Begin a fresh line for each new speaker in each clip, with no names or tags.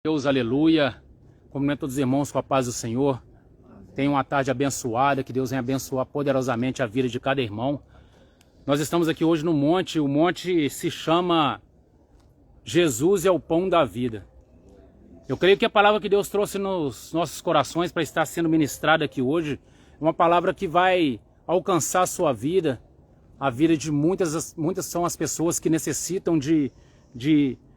Deus, aleluia. Cumprimento todos os irmãos com a paz do Senhor. Tenha uma tarde abençoada, que Deus venha abençoar poderosamente a vida de cada irmão. Nós estamos aqui hoje no monte, o monte se chama Jesus é o pão da vida. Eu creio que a palavra que Deus trouxe nos nossos corações para estar sendo ministrada aqui hoje é uma palavra que vai alcançar a sua vida, a vida de muitas são as pessoas que necessitam de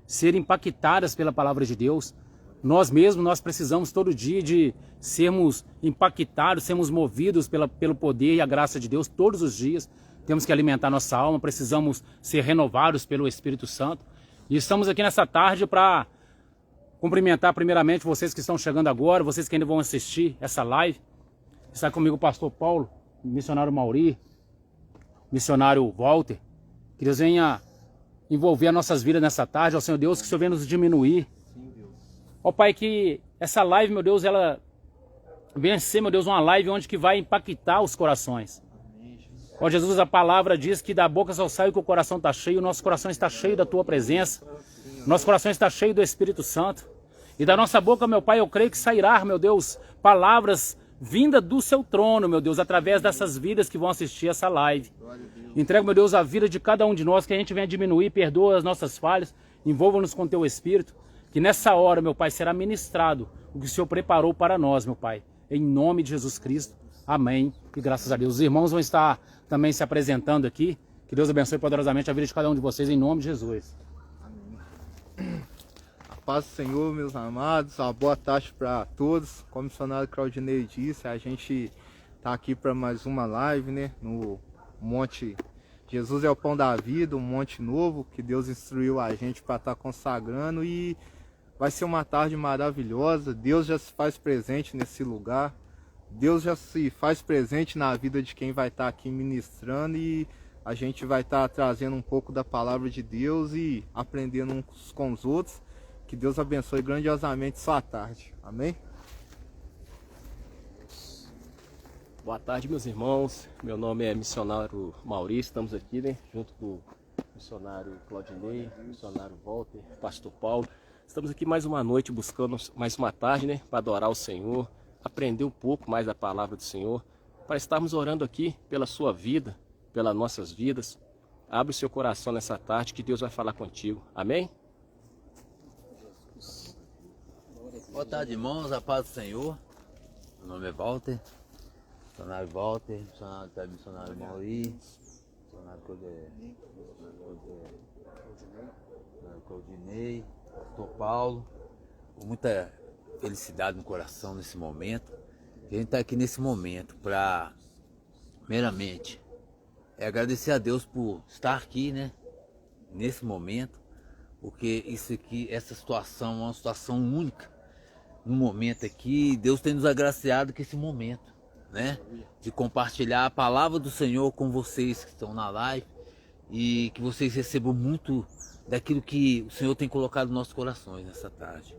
ser impactadas pela palavra de Deus. Nós mesmos, nós precisamos todo dia de sermos impactados, sermos movidos pelo poder e a graça de Deus todos os dias. Temos que alimentar nossa alma, precisamos ser renovados pelo Espírito Santo. E estamos aqui nessa tarde para cumprimentar primeiramente vocês que estão chegando agora, vocês que ainda vão assistir essa live. Está comigo o pastor Paulo, o missionário Mauri, o missionário Walter. Que Deus venha envolver as nossas vidas nessa tarde, ó Senhor Deus, que o Senhor venha nos diminuir. Ó Pai, que essa live, meu Deus, ela venha ser, meu Deus, uma live onde que vai impactar os corações. Ó Jesus, a palavra diz que da boca só sai o que o coração está cheio, o nosso coração está cheio da Tua presença, nosso coração está cheio do Espírito Santo. E da nossa boca, meu Pai, eu creio que sairá, meu Deus, palavras vinda do Seu trono, meu Deus, através dessas vidas que vão assistir essa live. Entrego, meu Deus, a vida de cada um de nós, que a gente venha diminuir, perdoa as nossas falhas, envolva-nos com Teu Espírito, que nessa hora, meu Pai, será ministrado o que o Senhor preparou para nós, meu Pai. Em nome de Jesus Cristo, amém. E graças a Deus. Os irmãos vão estar também se apresentando aqui. Que Deus abençoe poderosamente a vida de cada um de vocês, em nome de Jesus.
Amém. A paz do Senhor, meus amados, uma boa tarde para todos. Como o missionário Claudinei disse, a gente está aqui para mais uma live, né? No Monte Jesus é o Pão da Vida, um monte novo que Deus instruiu a gente para estar consagrando, e vai ser uma tarde maravilhosa. Deus já se faz presente nesse lugar, Deus já se faz presente na vida de quem vai estar aqui ministrando, e a gente vai estar trazendo um pouco da palavra de Deus e aprendendo uns com os outros. Que Deus abençoe grandiosamente sua tarde. Amém?
Boa tarde, meus irmãos. Meu nome é missionário Mauri. Estamos aqui, né, junto com o missionário Claudinei, missionário Walter, pastor Paulo. Estamos aqui mais uma noite buscando mais uma tarde, né, para adorar o Senhor, aprender um pouco mais da palavra do Senhor, para estarmos orando aqui pela sua vida, pelas nossas vidas. Abre o seu coração nessa tarde que Deus vai falar contigo. Amém?
Boa tarde, irmãos, a paz do Senhor. Meu nome é Walter, missionário Walter, missionário Mauri, missionário Claudinei, pastor Paulo. Com muita felicidade no coração nesse momento. A gente está aqui nesse momento para, primeiramente, agradecer a Deus por estar aqui, né? Nesse momento, porque isso aqui, essa situação é uma situação única. No momento aqui, Deus tem nos agraciado com esse momento, né? De compartilhar a palavra do Senhor com vocês que estão na live, e que vocês recebam muito daquilo que o Senhor tem colocado nos nossos corações nessa tarde.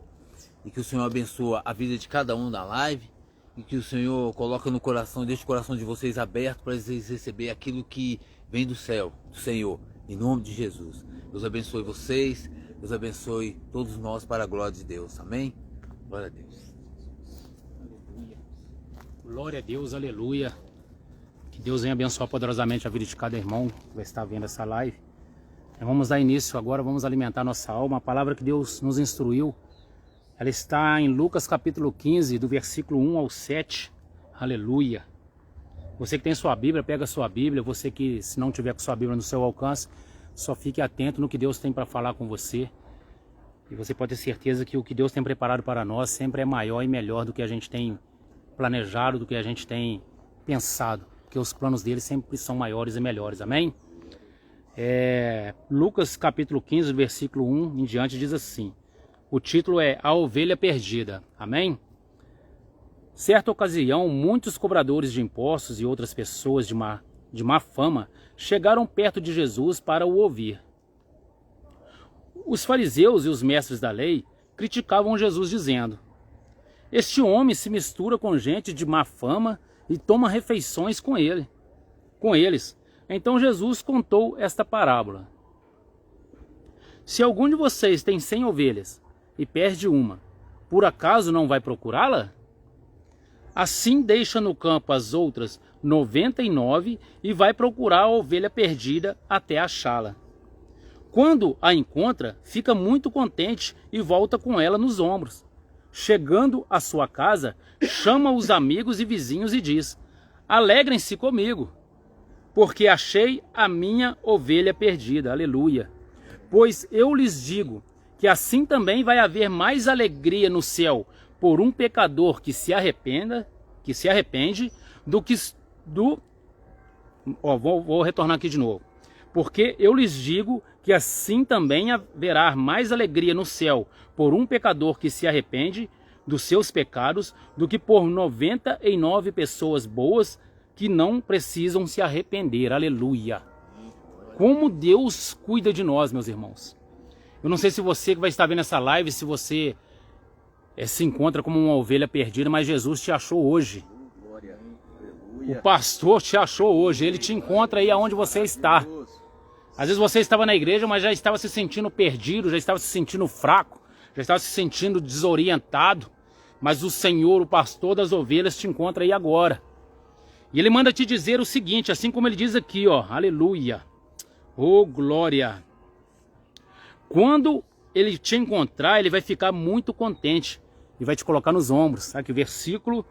E que o Senhor abençoe a vida de cada um na live, e que o Senhor coloque no coração, deixe o coração de vocês aberto para vocês receber aquilo que vem do céu, do Senhor, em nome de Jesus. Deus abençoe vocês, Deus abençoe todos nós para a glória de Deus. Amém? Glória a Deus.
Glória a Deus, aleluia. Que Deus venha abençoar poderosamente a vida de cada irmão que vai estar vendo essa live. Vamos dar início agora, vamos alimentar nossa alma. A palavra que Deus nos instruiu, ela está em Lucas capítulo 15, do versículo 1 ao 7. Aleluia. Você que tem sua Bíblia, pega a sua Bíblia. Você que, se não tiver com sua Bíblia no seu alcance, só fique atento no que Deus tem para falar com você. E você pode ter certeza que o que Deus tem preparado para nós sempre é maior e melhor do que a gente tem planejado, do que a gente tem pensado. Porque os planos dele sempre são maiores e melhores. Amém? Lucas capítulo 15, versículo 1 em diante diz assim. O título é A Ovelha Perdida. Amém? Certa ocasião, muitos cobradores de impostos e outras pessoas de má fama chegaram perto de Jesus para o ouvir. Os fariseus e os mestres da lei criticavam Jesus dizendo: este homem se mistura com gente de má fama e toma refeições com eles. Então Jesus contou esta parábola. Se algum de vocês tem 100 ovelhas e perde uma, por acaso não vai procurá-la? Assim deixa no campo as outras 99 e vai procurar a ovelha perdida até achá-la. Quando a encontra, fica muito contente e volta com ela nos ombros. Chegando à sua casa, chama os amigos e vizinhos e diz: alegrem-se comigo, porque achei a minha ovelha perdida. Aleluia. Pois eu lhes digo que assim também vai haver mais alegria no céu por um pecador que se arrepende, vou retornar aqui de novo. Porque eu lhes digo que assim também haverá mais alegria no céu por um pecador que se arrepende dos seus pecados do que por 99 pessoas boas que não precisam se arrepender. Aleluia. Como Deus cuida de nós, meus irmãos. Eu não sei se você que vai estar vendo essa live, se você se encontra como uma ovelha perdida, mas Jesus te achou hoje. O pastor te achou hoje, ele te encontra aí aonde você está. Às vezes você estava na igreja, mas já estava se sentindo perdido, já estava se sentindo fraco, já estava se sentindo desorientado. Mas o Senhor, o pastor das ovelhas, te encontra aí agora. E ele manda te dizer o seguinte, assim como ele diz aqui, ó, aleluia. Oh, glória. Quando ele te encontrar, ele vai ficar muito contente e vai te colocar nos ombros. Sabe que o versículo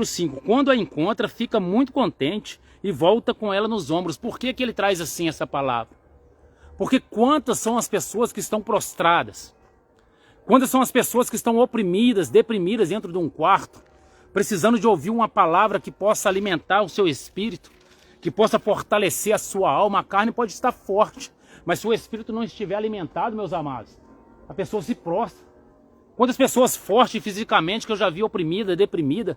5. Quando a encontra, fica muito contente e volta com ela nos ombros. Por que que ele traz assim essa palavra? Porque quantas são as pessoas que estão prostradas? Quantas são as pessoas que estão oprimidas, deprimidas dentro de um quarto, precisando de ouvir uma palavra que possa alimentar o seu espírito, que possa fortalecer a sua alma. A carne pode estar forte, mas se o espírito não estiver alimentado, meus amados, a pessoa se prostra. Quantas pessoas fortes fisicamente que eu já vi oprimida, deprimida.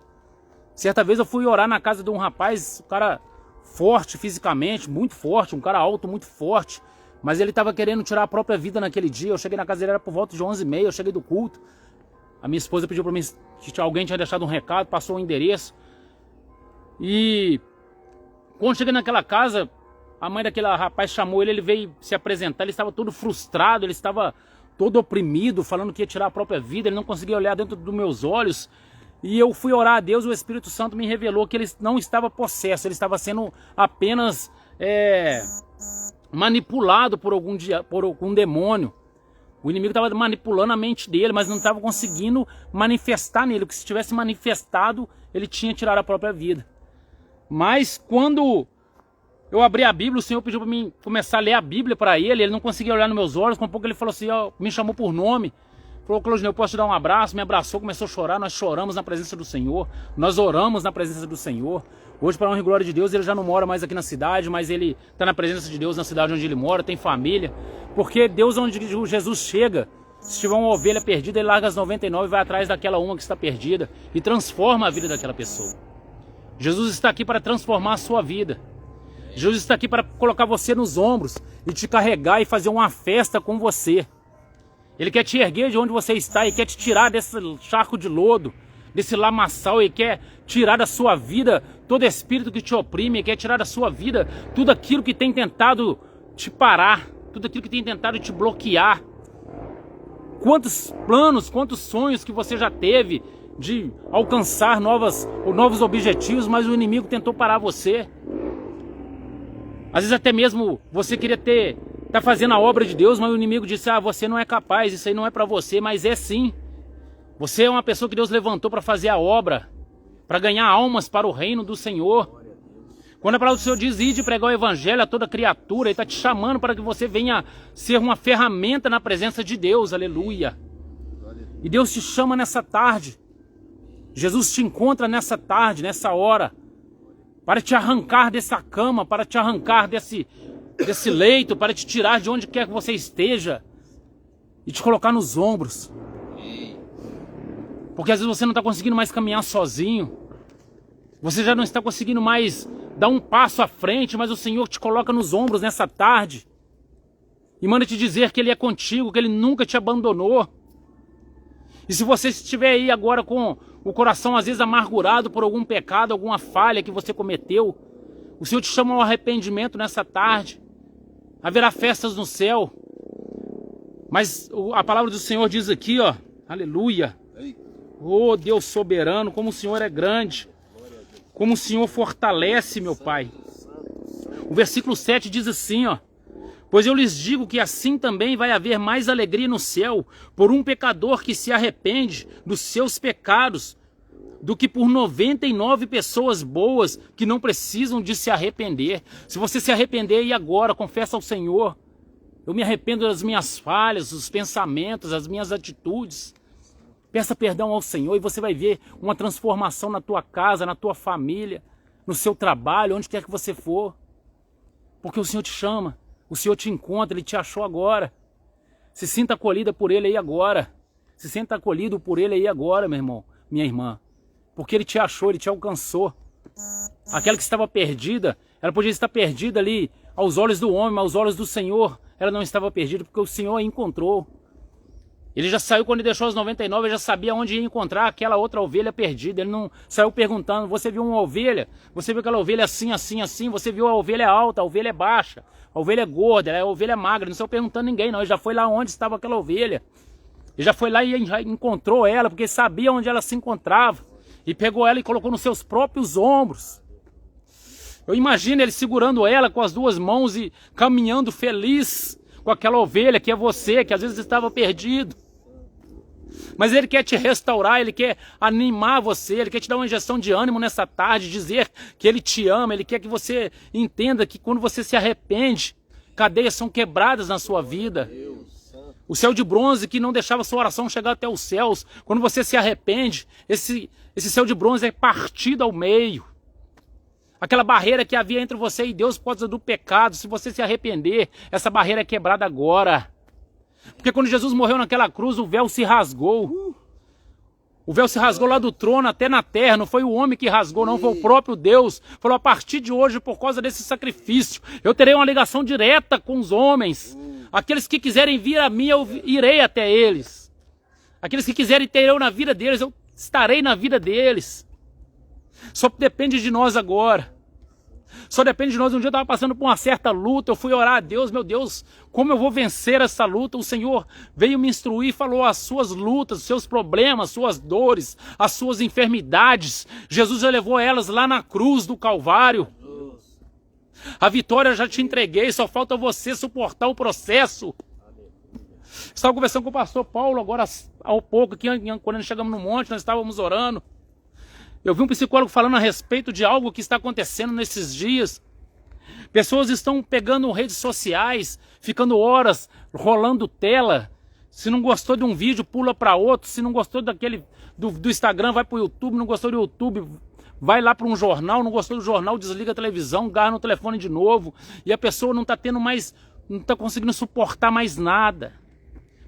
Certa vez eu fui orar na casa de um rapaz, um cara forte fisicamente, muito forte, um cara alto, muito forte, mas ele estava querendo tirar a própria vida naquele dia. Eu cheguei na casa dele, era por volta de 11h30, eu cheguei do culto. A minha esposa pediu para mim que alguém tinha deixado um recado, passou o endereço. E quando cheguei naquela casa, a mãe daquele rapaz chamou ele veio se apresentar, ele estava todo frustrado, ele estava todo oprimido, falando que ia tirar a própria vida, ele não conseguia olhar dentro dos meus olhos. E eu fui orar a Deus, o Espírito Santo me revelou que ele não estava possesso, ele estava sendo apenas manipulado por algum demônio. O inimigo estava manipulando a mente dele, mas não estava conseguindo manifestar nele, porque se tivesse manifestado, ele tinha tirado a própria vida. Mas quando eu abri a Bíblia, o Senhor pediu para mim começar a ler a Bíblia para ele não conseguia olhar nos meus olhos, com um pouco ele falou assim, me chamou por nome, falou: Claudinei, eu posso te dar um abraço? Me abraçou, começou a chorar, nós choramos na presença do Senhor, nós oramos na presença do Senhor. Hoje, para a honra e glória de Deus, ele já não mora mais aqui na cidade, mas ele está na presença de Deus na cidade onde ele mora, tem família, porque Deus, onde Jesus chega, se tiver uma ovelha perdida, ele larga as 99 e vai atrás daquela uma que está perdida e transforma a vida daquela pessoa. Jesus está aqui para transformar a sua vida. Jesus está aqui para colocar você nos ombros e te carregar e fazer uma festa com você. Ele quer te erguer de onde você está e quer te tirar desse charco de lodo, desse lamaçal, e quer tirar da sua vida todo espírito que te oprime, e quer tirar da sua vida tudo aquilo que tem tentado te parar, tudo aquilo que tem tentado te bloquear. Quantos planos, quantos sonhos que você já teve de alcançar novos objetivos, mas o inimigo tentou parar você. Às vezes até mesmo você queria tá fazendo a obra de Deus, mas o inimigo disse: você não é capaz, isso aí não é para você. Mas é sim. Você é uma pessoa que Deus levantou para fazer a obra, para ganhar almas para o reino do Senhor. Quando a palavra do Senhor diz: ide pregar o evangelho a toda criatura, Ele está te chamando para que você venha ser uma ferramenta na presença de Deus. Aleluia. E Deus te chama nessa tarde. Jesus te encontra nessa tarde, nessa hora, para te arrancar dessa cama, para te arrancar desse leito, para te tirar de onde quer que você esteja e te colocar nos ombros. Porque às vezes você não está conseguindo mais caminhar sozinho, você já não está conseguindo mais dar um passo à frente, mas o Senhor te coloca nos ombros nessa tarde e manda te dizer que Ele é contigo, que Ele nunca te abandonou. E se você estiver aí agora com o coração às vezes amargurado por algum pecado, alguma falha que você cometeu, o Senhor te chama ao arrependimento nessa tarde. Haverá festas no céu. Mas a palavra do Senhor diz aqui, ó, aleluia, Oh, Deus soberano, como o Senhor é grande. Como o Senhor fortalece, meu Pai. O versículo 7 diz assim, ó. Pois eu lhes digo que assim também vai haver mais alegria no céu por um pecador que se arrepende dos seus pecados do que por 99 pessoas boas que não precisam de se arrepender. Se você se arrepender aí agora, confessa ao Senhor. Eu me arrependo das minhas falhas, dos pensamentos, das minhas atitudes. Peça perdão ao Senhor e você vai ver uma transformação na tua casa, na tua família, no seu trabalho, onde quer que você for. Porque o Senhor te chama, o Senhor te encontra, Ele te achou agora. Se sinta acolhida por Ele aí agora. Se sinta acolhido por Ele aí agora, meu irmão, minha irmã. Porque Ele te achou, Ele te alcançou. Aquela que estava perdida, ela podia estar perdida ali aos olhos do homem, mas aos olhos do Senhor ela não estava perdida, porque o Senhor a encontrou. Ele já saiu, quando ele deixou as 99, ele já sabia onde ia encontrar aquela outra ovelha perdida. Ele não saiu perguntando, você viu uma ovelha? Você viu aquela ovelha assim, assim, assim? Você viu a ovelha alta, a ovelha baixa, a ovelha gorda, a ovelha magra? Ele não saiu perguntando a ninguém, não. Ele já foi lá onde estava aquela ovelha. Ele já foi lá e já encontrou ela, porque sabia onde ela se encontrava. E pegou ela e colocou nos seus próprios ombros. Eu imagino ele segurando ela com as duas mãos e caminhando feliz com aquela ovelha que é você, que às vezes estava perdido. Mas Ele quer te restaurar, Ele quer animar você, Ele quer te dar uma injeção de ânimo nessa tarde, dizer que Ele te ama, Ele quer que você entenda que quando você se arrepende, cadeias são quebradas na sua vida. O céu de bronze que não deixava sua oração chegar até os céus, quando você se arrepende, esse céu de bronze é partido ao meio. Aquela barreira que havia entre você e Deus por causa do pecado, se você se arrepender, essa barreira é quebrada agora. Porque quando Jesus morreu naquela cruz, o véu se rasgou. O véu se rasgou lá do trono até na terra. Não foi o homem que rasgou, não, foi o próprio Deus. Falou, a partir de hoje, por causa desse sacrifício, eu terei uma ligação direta com os homens. Aqueles que quiserem vir a mim, eu irei até eles. Aqueles que quiserem ter eu na vida deles, eu estarei na vida deles. Só depende de nós agora. Só depende de nós. Um dia eu estava passando por uma certa luta, eu fui orar a Deus, meu Deus, como eu vou vencer essa luta? O Senhor veio me instruir e falou as suas lutas, os seus problemas, suas dores, as suas enfermidades. Jesus já levou elas lá na cruz do Calvário. A vitória eu já te entreguei, só falta você suportar o processo. Estava conversando com o pastor Paulo agora há pouco, que quando nós chegamos no monte, nós estávamos orando. Eu vi um psicólogo falando a respeito de algo que está acontecendo nesses dias. Pessoas estão pegando redes sociais, ficando horas rolando tela. Se não gostou de um vídeo, pula para outro. Se não gostou do Instagram, vai para o YouTube. Não gostou do YouTube, vai lá para um jornal. Não gostou do jornal, desliga a televisão, agarra no telefone de novo. E a pessoa não está tendo mais, não está conseguindo suportar mais nada.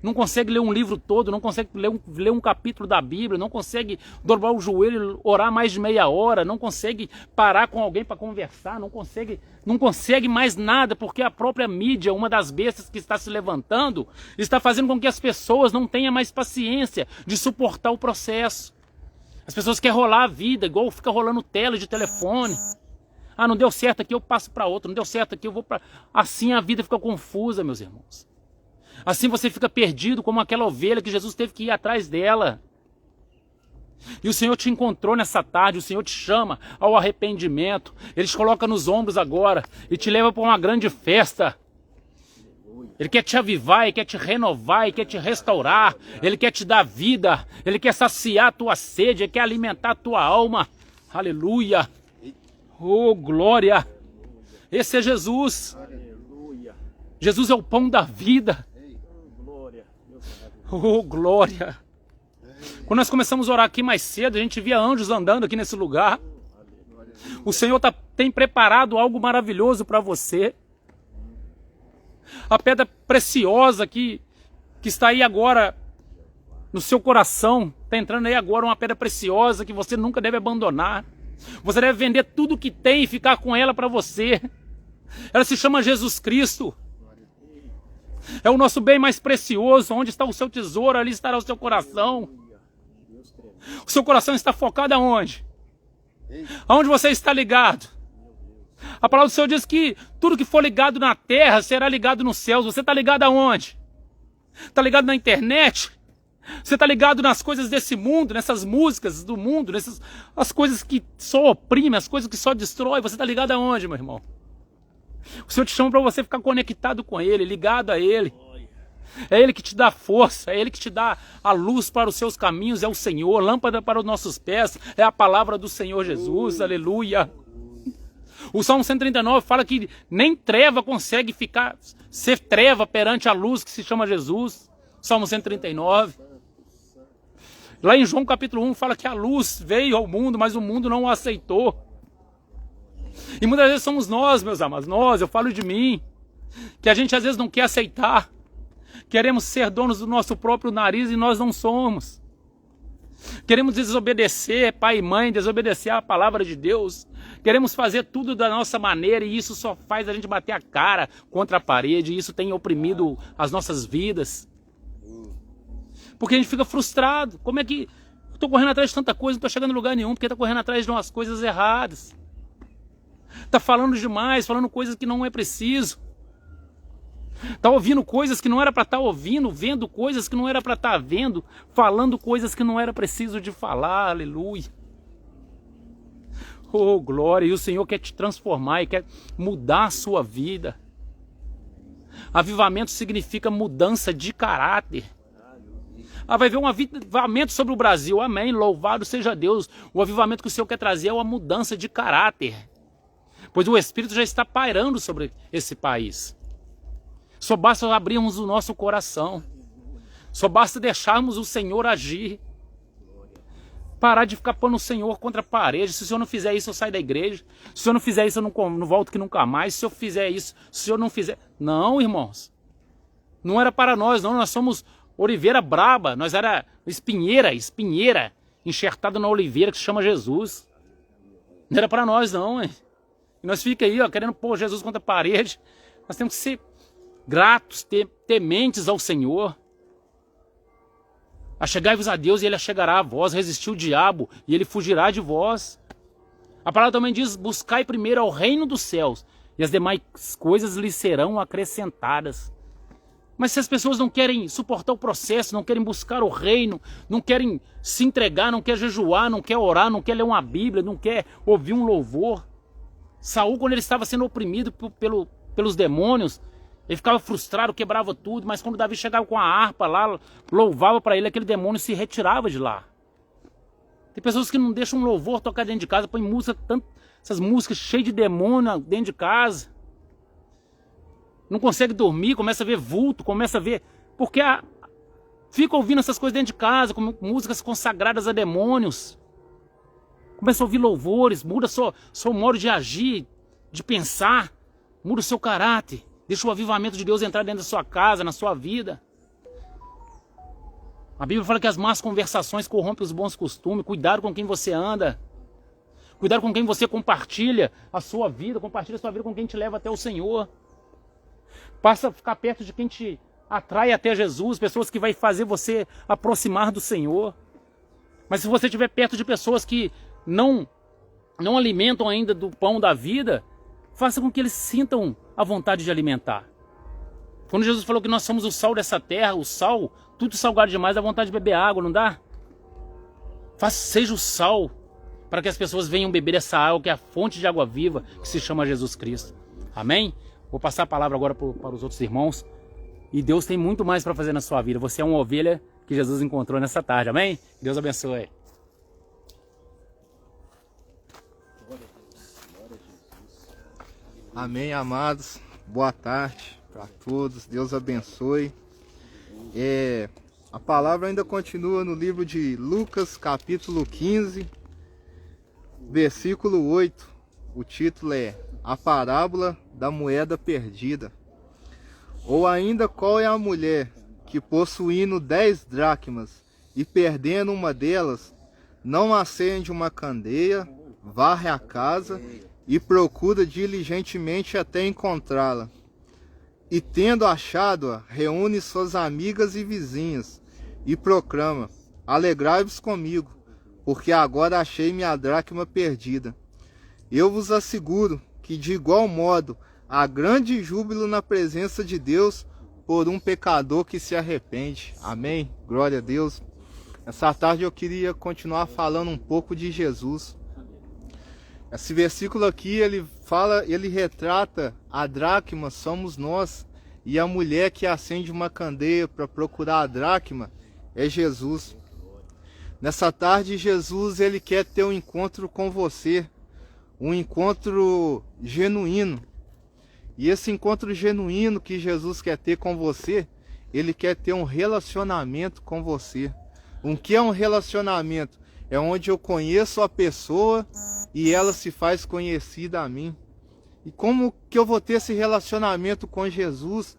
Não consegue ler um livro todo, não consegue ler um capítulo da Bíblia, não consegue dobrar o joelho, orar mais de meia hora, não consegue parar com alguém para conversar, não consegue mais nada, porque a própria mídia, uma das bestas que está se levantando, está fazendo com que as pessoas não tenham mais paciência de suportar o processo. As pessoas querem rolar a vida, igual fica rolando tela de telefone. Ah, não deu certo aqui, eu passo para outro, não deu certo aqui, eu vou para... Assim a vida fica confusa, meus irmãos. Assim você fica perdido como aquela ovelha que Jesus teve que ir atrás dela. E o Senhor te encontrou nessa tarde, o Senhor te chama ao arrependimento. Ele te coloca nos ombros agora e te leva para uma grande festa. Ele quer te avivar, Ele quer te renovar, Ele quer te restaurar. Ele quer te dar vida, Ele quer saciar a tua sede, Ele quer alimentar a tua alma. Aleluia! Oh, glória! Esse é Jesus. Jesus é o pão da vida. Oh, glória! Quando nós começamos a orar aqui mais cedo, a gente via anjos andando aqui nesse lugar. O Senhor tem preparado algo maravilhoso para você. A pedra preciosa que está aí agora no seu coração, está entrando aí agora uma pedra preciosa que você nunca deve abandonar. Você deve vender tudo que tem e ficar com ela para você. Ela se chama Jesus Cristo. É o nosso bem mais precioso. Onde está o seu tesouro, ali estará o seu coração. O seu coração está focado aonde? Aonde você está ligado? A palavra do Senhor diz que tudo que for ligado na terra será ligado nos céus. Você está ligado aonde? Está ligado na internet? Você está ligado nas coisas desse mundo, nessas músicas do mundo, as coisas que só oprimem, as coisas que só destroem. Você está ligado aonde, meu irmão? O Senhor te chama para você ficar conectado com Ele, ligado a Ele. É Ele que te dá força, é Ele que te dá a luz para os seus caminhos, é o Senhor, lâmpada para os nossos pés, é a palavra do Senhor Jesus, aleluia. O Salmo 139 fala que nem treva consegue ser treva perante a luz que se chama Jesus. Salmo 139. Lá em João capítulo 1 fala que a luz veio ao mundo, mas o mundo não o aceitou. E muitas vezes somos nós, meus amados, eu falo de mim, que a gente às vezes não quer aceitar. Queremos ser donos do nosso próprio nariz e nós não somos. Queremos desobedecer pai e mãe, desobedecer a palavra de Deus. Queremos fazer tudo da nossa maneira e isso só faz a gente bater a cara contra a parede. E isso tem oprimido as nossas vidas. Porque a gente fica frustrado. Como é que eu estou correndo atrás de tanta coisa, não estou chegando em lugar nenhum, porque está correndo atrás de umas coisas erradas. Está falando demais, falando coisas que não é preciso. Está ouvindo coisas que não era para estar ouvindo, vendo coisas que não era para estar vendo, falando coisas que não era preciso de falar, aleluia. Oh, glória, e o Senhor quer te transformar e quer mudar a sua vida. Avivamento significa mudança de caráter. Vai haver um avivamento sobre o Brasil, amém, louvado seja Deus. O avivamento que o Senhor quer trazer é uma mudança de caráter, pois o Espírito já está pairando sobre esse país. Só basta abrirmos o nosso coração. Só basta deixarmos o Senhor agir. Parar de ficar pondo o Senhor contra a parede. Se o Senhor não fizer isso, eu saio da igreja. Se o Senhor não fizer isso, eu não volto que nunca mais. Se eu fizer isso, se o Senhor não fizer... Não, irmãos. Não era para nós, não. Nós somos oliveira braba. Nós era espinheira, enxertada na oliveira que se chama Jesus. Não era para nós, não. Hein? E nós fica aí, querendo pôr Jesus contra a parede. Nós temos que ser gratos, tementes ao Senhor. Achegai-vos a Deus e Ele achegará a vós. Resistiu o diabo e Ele fugirá de vós. A palavra também diz, buscai primeiro ao reino dos céus e as demais coisas lhes serão acrescentadas. Mas se as pessoas não querem suportar o processo, não querem buscar o reino, não querem se entregar, não querem jejuar, não querem orar, não querem ler uma Bíblia, não querem ouvir um louvor. Saul, quando ele estava sendo oprimido pelos demônios, ele ficava frustrado, quebrava tudo, mas quando Davi chegava com a harpa lá, louvava para ele, aquele demônio se retirava de lá. Tem pessoas que não deixam um louvor tocar dentro de casa, põem música, essas músicas cheias de demônio dentro de casa. Não consegue dormir, começa a ver vulto, começa a ver... Porque fica ouvindo essas coisas dentro de casa, como músicas consagradas a demônios. Começa a ouvir louvores, muda seu modo de agir, de pensar, muda o seu caráter. Deixa o avivamento de Deus entrar dentro da sua casa, na sua vida. A Bíblia fala que as más conversações corrompem os bons costumes. Cuidado com quem você anda. Cuidado com quem você compartilha a sua vida. Compartilha a sua vida com quem te leva até o Senhor. Passa a ficar perto de quem te atrai até Jesus. Pessoas que vai fazer você aproximar do Senhor. Mas se você estiver perto de pessoas que não alimentam ainda do pão da vida, faça com que eles sintam a vontade de alimentar. Quando Jesus falou que nós somos o sal dessa terra, o sal, tudo salgado demais, dá vontade de beber água, não dá? Seja o sal, para que as pessoas venham beber essa água, que é a fonte de água viva, que se chama Jesus Cristo. Amém? Vou passar a palavra agora para os outros irmãos. E Deus tem muito mais para fazer na sua vida. Você é uma ovelha que Jesus encontrou nessa tarde. Amém? Deus abençoe.
Amém, amados. Boa tarde para todos. Deus abençoe. A palavra ainda continua no livro de Lucas, capítulo 15, versículo 8. O título é A Parábola da Moeda Perdida. Ou ainda, qual é a mulher que, possuindo 10 dracmas e perdendo uma delas, não acende uma candeia, varre a casa e procura diligentemente até encontrá-la. E tendo achado-a, reúne suas amigas e vizinhas, e proclama, alegrai-vos comigo, porque agora achei minha dracma perdida. Eu vos asseguro que de igual modo há grande júbilo na presença de Deus por um pecador que se arrepende. Amém? Glória a Deus. Essa tarde eu queria continuar falando um pouco de Jesus. Esse versículo aqui, ele retrata a dracma, somos nós. E a mulher que acende uma candeia para procurar a dracma é Jesus. Nessa tarde, Jesus, ele quer ter um encontro com você. Um encontro genuíno. E esse encontro genuíno que Jesus quer ter com você, ele quer ter um relacionamento com você. O que é um relacionamento? É onde eu conheço a pessoa e ela se faz conhecida a mim. E como que eu vou ter esse relacionamento com Jesus?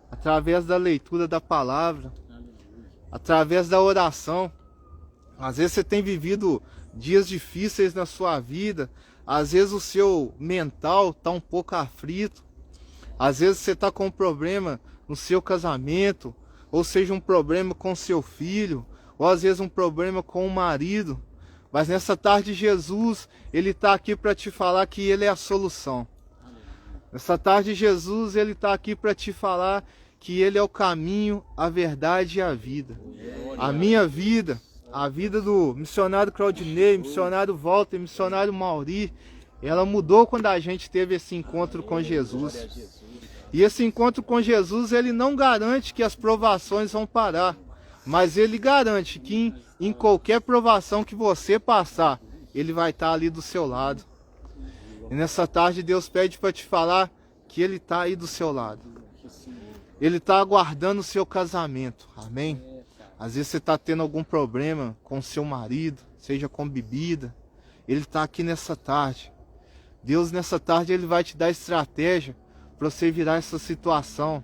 Através da leitura da palavra, através da oração. Às vezes você tem vivido dias difíceis na sua vida, às vezes o seu mental está um pouco aflito, às vezes você está com um problema no seu casamento, ou seja, um problema com seu filho, ou às vezes um problema com o marido. Mas nessa tarde Jesus, ele está aqui para te falar que ele é a solução. Nessa tarde Jesus, ele está aqui para te falar que ele é o caminho, a verdade e a vida. A minha vida, a vida do missionário Claudinei, missionário Walter, missionário Mauri, ela mudou quando a gente teve esse encontro com Jesus. E esse encontro com Jesus, ele não garante que as provações vão parar, mas ele garante que em qualquer provação que você passar, ele vai estar ali do seu lado. E nessa tarde Deus pede para te falar que ele está aí do seu lado. Ele está aguardando o seu casamento. Amém? Às vezes você está tendo algum problema com seu marido, seja com bebida. Ele está aqui nessa tarde. Deus nessa tarde ele vai te dar estratégia para você virar essa situação.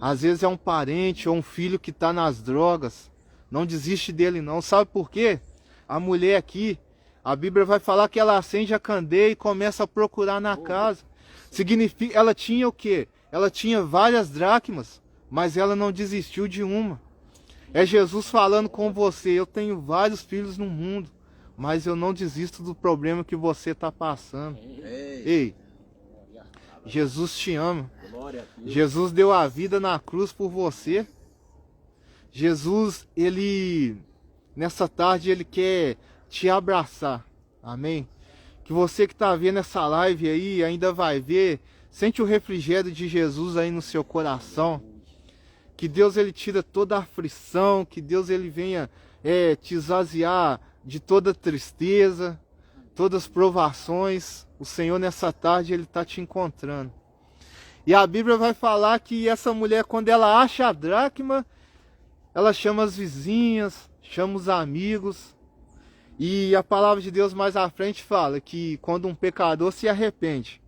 Às vezes é um parente ou um filho que está nas drogas. Não desiste dele não. Sabe por quê? A mulher aqui, a Bíblia vai falar que ela acende a candeia e começa a procurar na casa. Significa, ela tinha o quê? Ela tinha várias dracmas, mas ela não desistiu de uma. É Jesus falando com você, eu tenho vários filhos no mundo, mas eu não desisto do problema que você está passando. Ei, Jesus te ama. Jesus deu a vida na cruz por você. Jesus, ele, nessa tarde, ele quer te abraçar. Amém? Que você que está vendo essa live aí, ainda vai ver, sente o refrigério de Jesus aí no seu coração. Que Deus ele tira toda a aflição, que Deus ele venha te esvaziar de toda tristeza, todas as provações. O Senhor nessa tarde ele está te encontrando. E a Bíblia vai falar que essa mulher, quando ela acha a dracma, ela chama as vizinhas, chama os amigos. E a palavra de Deus mais à frente fala que quando um pecador se arrepende,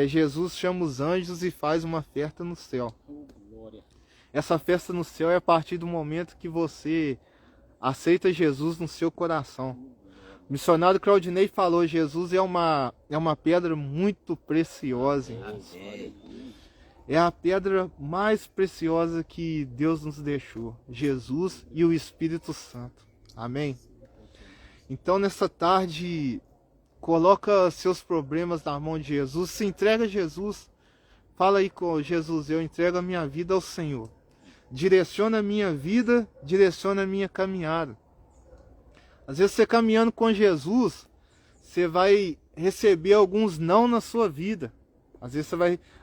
Jesus chama os anjos e faz uma festa no céu. Essa festa no céu é a partir do momento que você aceita Jesus no seu coração. O missionário Claudinei falou, Jesus é uma pedra muito preciosa, irmãos. É a pedra mais preciosa que Deus nos deixou. Jesus e o Espírito Santo. Amém? Então nessa tarde, coloca seus problemas na mão de Jesus, se entrega a Jesus. Fala aí com Jesus, eu entrego a minha vida ao Senhor. Direciona a minha vida, direciona a minha caminhada. Às vezes você caminhando com Jesus, você vai receber alguns não na sua vida. Às vezes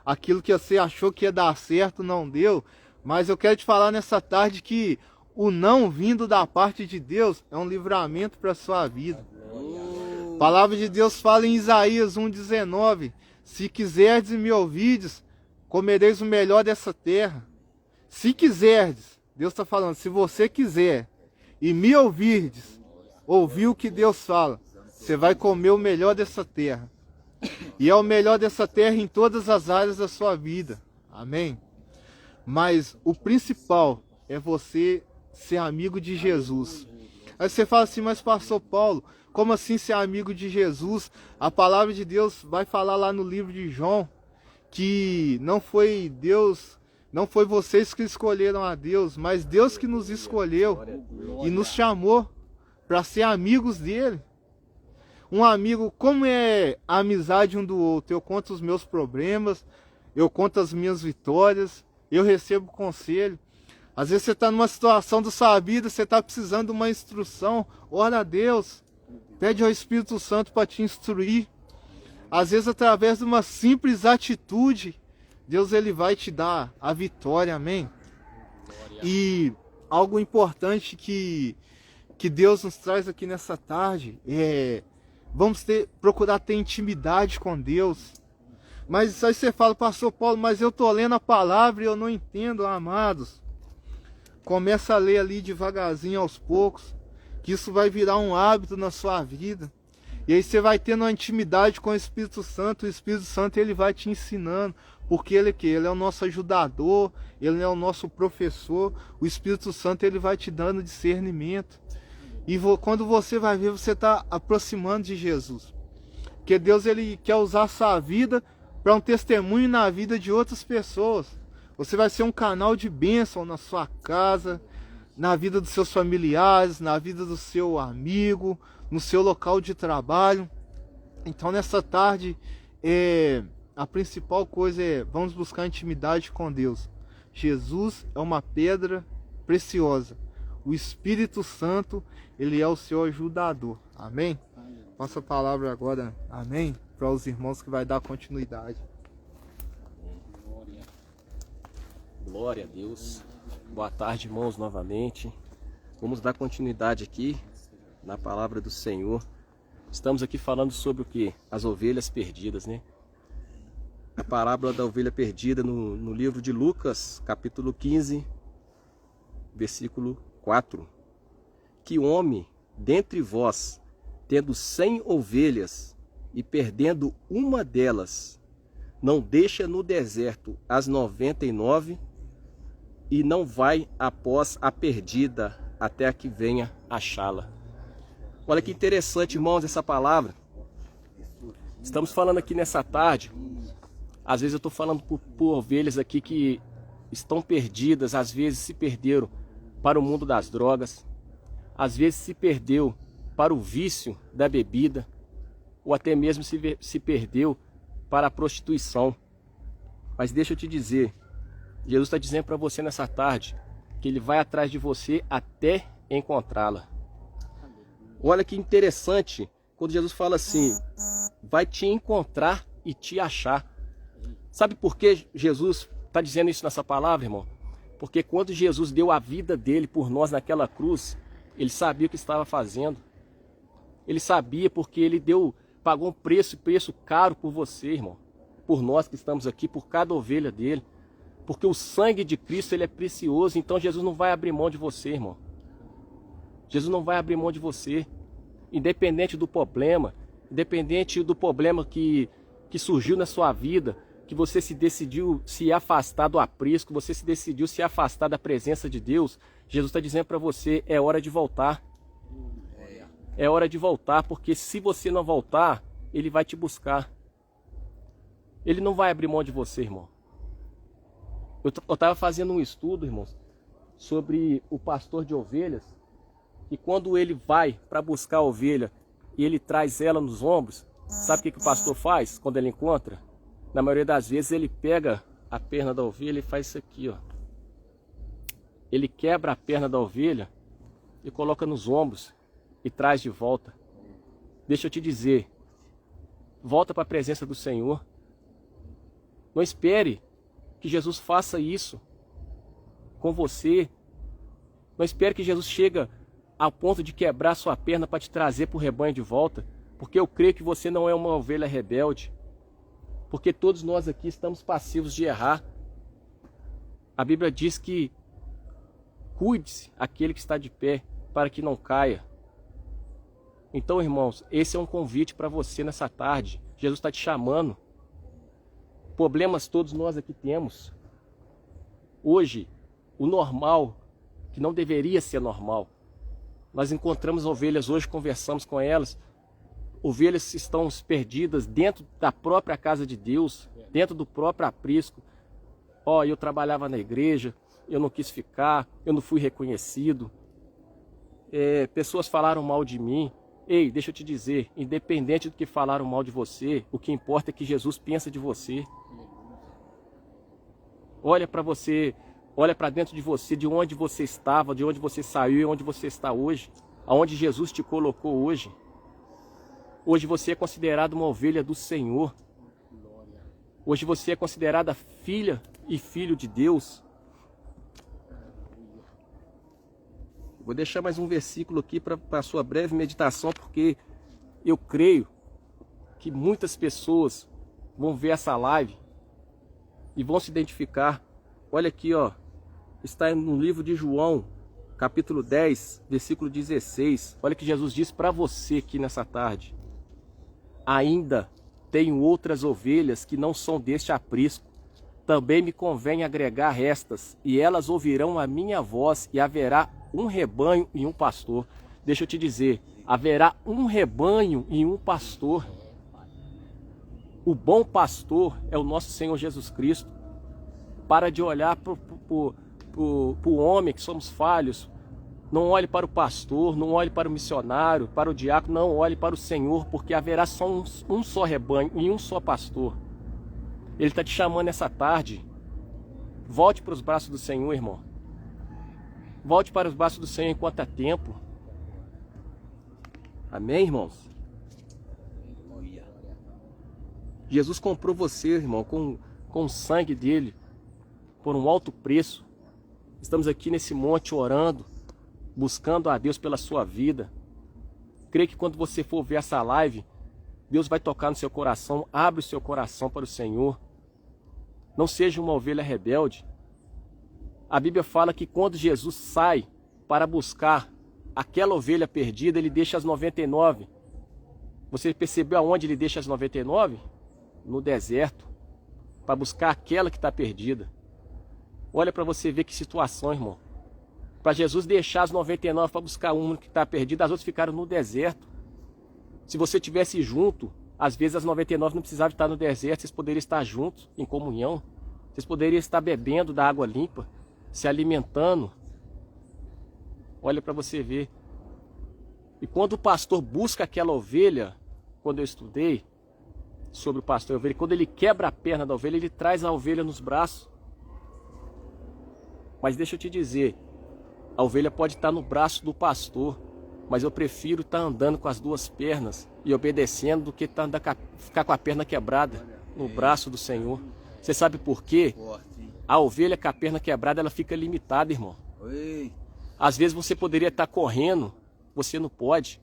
aquilo que você achou que ia dar certo não deu. Mas eu quero te falar nessa tarde que o não vindo da parte de Deus é um livramento para a sua vida. A palavra de Deus fala em Isaías 1,19: se quiserdes e me ouvides, comereis o melhor dessa terra. Se quiserdes, Deus está falando, se você quiser e me ouvirdes, ouvir o que Deus fala, você vai comer o melhor dessa terra. E é o melhor dessa terra em todas as áreas da sua vida. Amém? Mas o principal é você ser amigo de Jesus. Aí você fala assim, mas pastor Paulo, como assim ser amigo de Jesus? A palavra de Deus vai falar lá no livro de João que não foi Deus, não foi vocês que escolheram a Deus, mas Deus que nos escolheu e nos chamou para ser amigos dele. Um amigo, como é a amizade um do outro? Eu conto os meus problemas, eu conto as minhas vitórias, eu recebo conselho. Às vezes você está numa situação da sua vida, você está precisando de uma instrução, ora a Deus, pede ao Espírito Santo para te instruir. Às vezes através de uma simples atitude, Deus ele vai te dar a vitória, amém? E algo importante que Deus nos traz aqui nessa tarde é, vamos procurar ter intimidade com Deus. Mas aí você fala, pastor Paulo, mas eu estou lendo a palavra e eu não entendo, amados. Começa a ler ali devagarzinho, aos poucos, que isso vai virar um hábito na sua vida. E aí você vai tendo uma intimidade com o Espírito Santo, o Espírito Santo ele vai te ensinando, porque ele é o nosso ajudador, ele é o nosso professor, o Espírito Santo ele vai te dando discernimento. E quando você vai ver, você está aproximando de Jesus. Porque Deus ele quer usar a sua vida para um testemunho na vida de outras pessoas. Você vai ser um canal de bênção na sua casa, na vida dos seus familiares, na vida do seu amigo, no seu local de trabalho. Então nessa tarde, a principal coisa é, vamos buscar intimidade com Deus. Jesus é uma pedra preciosa. O Espírito Santo, ele é o seu ajudador. Amém? Passa a palavra agora, amém? Para os irmãos que vai dar continuidade.
Glória a Deus. Boa tarde, irmãos, novamente. Vamos dar continuidade aqui na palavra do Senhor. Estamos aqui falando sobre o que? As ovelhas perdidas, né? A parábola da ovelha perdida no livro de Lucas, capítulo 15, versículo 4. Que homem dentre vós, tendo 100 ovelhas e perdendo uma delas, não deixa no deserto as 99 e não vai após a perdida até a que venha achá-la. Olha que interessante, irmãos, essa palavra. Estamos falando aqui nessa tarde, às vezes eu estou falando por ovelhas aqui que estão perdidas, às vezes se perderam para o mundo das drogas, às vezes se perdeu para o vício da bebida, ou até mesmo se perdeu para a prostituição. Mas deixa eu te dizer, Jesus está dizendo para você nessa tarde que Ele vai atrás de você até encontrá-la. Olha que interessante quando Jesus fala assim, vai te encontrar e te achar. Sabe por que Jesus está dizendo isso nessa palavra, irmão? Porque quando Jesus deu a vida dele por nós naquela cruz, Ele sabia o que estava fazendo. Ele sabia porque Ele pagou um preço caro por você, irmão. Por nós que estamos aqui, por cada ovelha dele. Porque o sangue de Cristo ele é precioso, então Jesus não vai abrir mão de você, irmão. Jesus não vai abrir mão de você. Independente do problema que surgiu na sua vida, que você se decidiu se afastar do aprisco, você se decidiu se afastar da presença de Deus, Jesus está dizendo para você, é hora de voltar. É hora de voltar, porque se você não voltar, Ele vai te buscar. Ele não vai abrir mão de você, irmão. Eu estava fazendo um estudo, irmãos, sobre o pastor de ovelhas, e quando ele vai para buscar a ovelha e ele traz ela nos ombros, sabe o que o pastor faz quando ele encontra? Na maioria das vezes ele pega a perna da ovelha e faz isso aqui, ó. Ele quebra a perna da ovelha e coloca nos ombros e traz de volta. Deixa eu te dizer, volta para a presença do Senhor. Não espere que Jesus faça isso com você. Não espere que Jesus chegue ao ponto de quebrar sua perna para te trazer para o rebanho de volta, porque eu creio que você não é uma ovelha rebelde, porque todos nós aqui estamos passivos de errar. A Bíblia diz que cuide-se aquele que está de pé para que não caia. Então, irmãos, esse é um convite para você nessa tarde. Jesus está te chamando. Problemas todos nós aqui temos. Hoje, o normal, que não deveria ser normal. Nós encontramos ovelhas hoje, conversamos com elas. Ovelhas estão perdidas dentro da própria casa de Deus, dentro do próprio aprisco. Eu trabalhava na igreja, eu não quis ficar, eu não fui reconhecido. Pessoas falaram mal de mim. Ei, deixa eu te dizer, independente do que falaram mal de você, o que importa é que Jesus pensa de você. Olha para você, olha para dentro de você, de onde você estava, de onde você saiu e onde você está hoje. Aonde Jesus te colocou hoje. Hoje você é considerado uma ovelha do Senhor. Hoje você é considerada filha e filho de Deus. Vou deixar mais um versículo aqui para a sua breve meditação, porque eu creio que muitas pessoas vão ver essa live e vão se identificar. Olha aqui, ó, está no livro de João, capítulo 10, versículo 16. Olha o que Jesus diz para você aqui nessa tarde. Ainda tenho outras ovelhas que não são deste aprisco. Também me convém agregar estas, e elas ouvirão a minha voz, e haverá um rebanho e um pastor. Deixa eu te dizer, haverá um rebanho e um pastor. O bom pastor é o nosso Senhor Jesus Cristo. Para de olhar para o homem, que somos falhos. Não olhe para o pastor, não olhe para o missionário, para o diácono, não olhe para o Senhor, porque haverá só um só rebanho e um só pastor. Ele está te chamando essa tarde. Volte para os braços do Senhor, irmão. Volte para os braços do Senhor enquanto é tempo. Amém, irmãos? Jesus comprou você, irmão, com o sangue dele, por um alto preço. Estamos aqui nesse monte orando, buscando a Deus pela sua vida. Creio que quando você for ver essa live, Deus vai tocar no seu coração. Abre o seu coração para o Senhor. Não seja uma ovelha rebelde. A Bíblia fala que quando Jesus sai para buscar aquela ovelha perdida, ele deixa as 99. Você percebeu aonde ele deixa as 99? No deserto, para buscar aquela que está perdida. Olha para você ver que situação, irmão. Para Jesus deixar as 99 para buscar uma que está perdida, as outras ficaram no deserto. Se você tivesse junto, às vezes as 99 não precisavam estar no deserto, vocês poderiam estar juntos, em comunhão. Vocês poderiam estar bebendo da água limpa, se alimentando. Olha para você ver. E quando o pastor busca aquela ovelha, quando eu estudei sobre o pastor e a ovelha, quando ele quebra a perna da ovelha, ele traz a ovelha nos braços. Mas deixa eu te dizer, a ovelha pode estar no braço do pastor, mas eu prefiro estar andando com as duas pernas e obedecendo do que ficar com a perna quebrada no braço do Senhor. Você sabe por quê? A ovelha com a perna quebrada, ela fica limitada, irmão. Às vezes você poderia estar correndo, você não pode.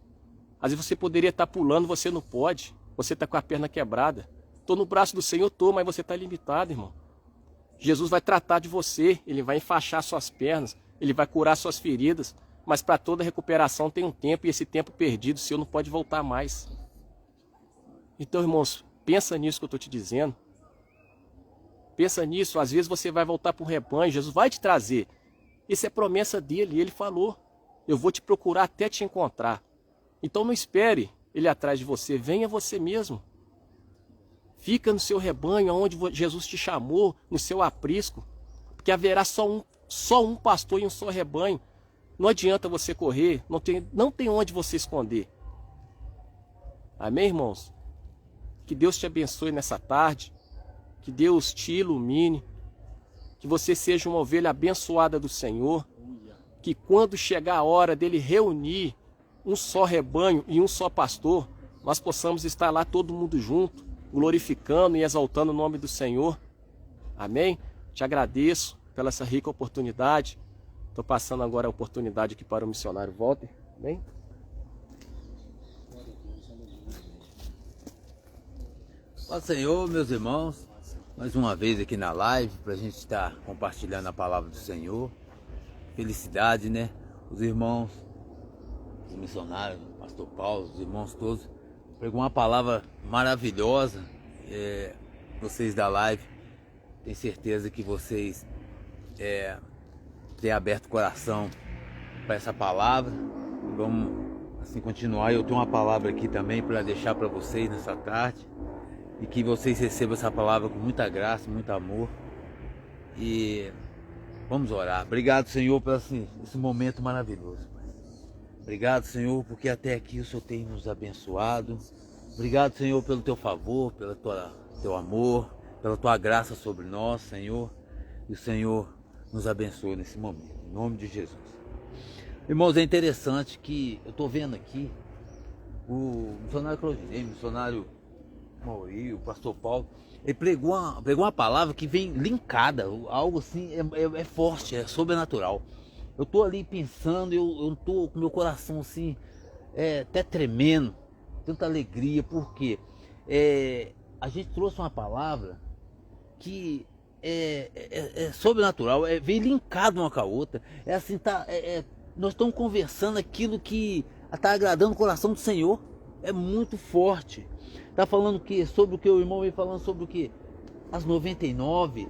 Às vezes você poderia estar pulando, você não pode. Você está com a perna quebrada. Estou no braço do Senhor, mas você está limitado, irmão. Jesus vai tratar de você, ele vai enfaixar suas pernas, ele vai curar suas feridas, mas para toda recuperação tem um tempo, e esse tempo perdido seu não pode voltar mais. Então, irmãos, pensa nisso que eu estou te dizendo. Pensa nisso, às vezes você vai voltar para o rebanho, Jesus vai te trazer. Isso é promessa dele, e ele falou, eu vou te procurar até te encontrar. Então não espere ele atrás de você, venha você mesmo. Fica no seu rebanho, onde Jesus te chamou, no seu aprisco, porque haverá só um pastor e um só rebanho. Não adianta você correr, não tem onde você esconder. Amém, irmãos? Que Deus te abençoe nessa tarde, que Deus te ilumine, que você seja uma ovelha abençoada do Senhor, que quando chegar a hora dele reunir um só rebanho e um só pastor, nós possamos estar lá todo mundo junto, glorificando e exaltando o nome do Senhor. Amém? Te agradeço pela essa rica oportunidade. Estou passando agora a oportunidade aqui para o missionário Walter. Amém?
Ó Senhor, meus irmãos, mais uma vez aqui na live, para a gente estar compartilhando a palavra do Senhor. Felicidade, né? Os irmãos, os missionários, o pastor Paulo, os irmãos todos, pregou uma palavra maravilhosa. Vocês da live, tenho certeza que vocês têm aberto o coração para essa palavra. Vamos assim continuar. Eu tenho uma palavra aqui também para deixar para vocês nessa tarde, e que vocês recebam essa palavra com muita graça, muito amor. E vamos orar. Obrigado, Senhor, por esse momento maravilhoso. Obrigado, Senhor, porque até aqui o Senhor tem nos abençoado. Obrigado, Senhor, pelo teu favor, pelo teu amor, pela tua graça sobre nós, Senhor. e o Senhor nos abençoe nesse momento, em nome de Jesus. Irmãos, é interessante que eu estou vendo aqui o missionário Claudinei, o missionário Mauri, o pastor Paulo, ele pregou uma palavra que vem linkada, algo assim, é forte, é sobrenatural. Eu estou ali pensando, eu estou com meu coração assim, até tremendo, tanta alegria, porque a gente trouxe uma palavra que é sobrenatural, vem linkado uma com a outra, assim, nós estamos conversando aquilo que está agradando o coração do Senhor, é muito forte. Está falando sobre o que o irmão vem falando sobre o que? As 99,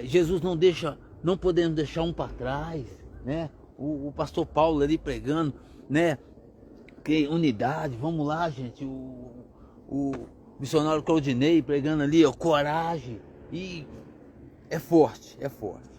Jesus não podemos deixar um para trás, né? O pastor Paulo ali pregando, né? Que unidade, vamos lá, gente. O missionário Claudinei pregando ali, coragem. E é forte, é forte.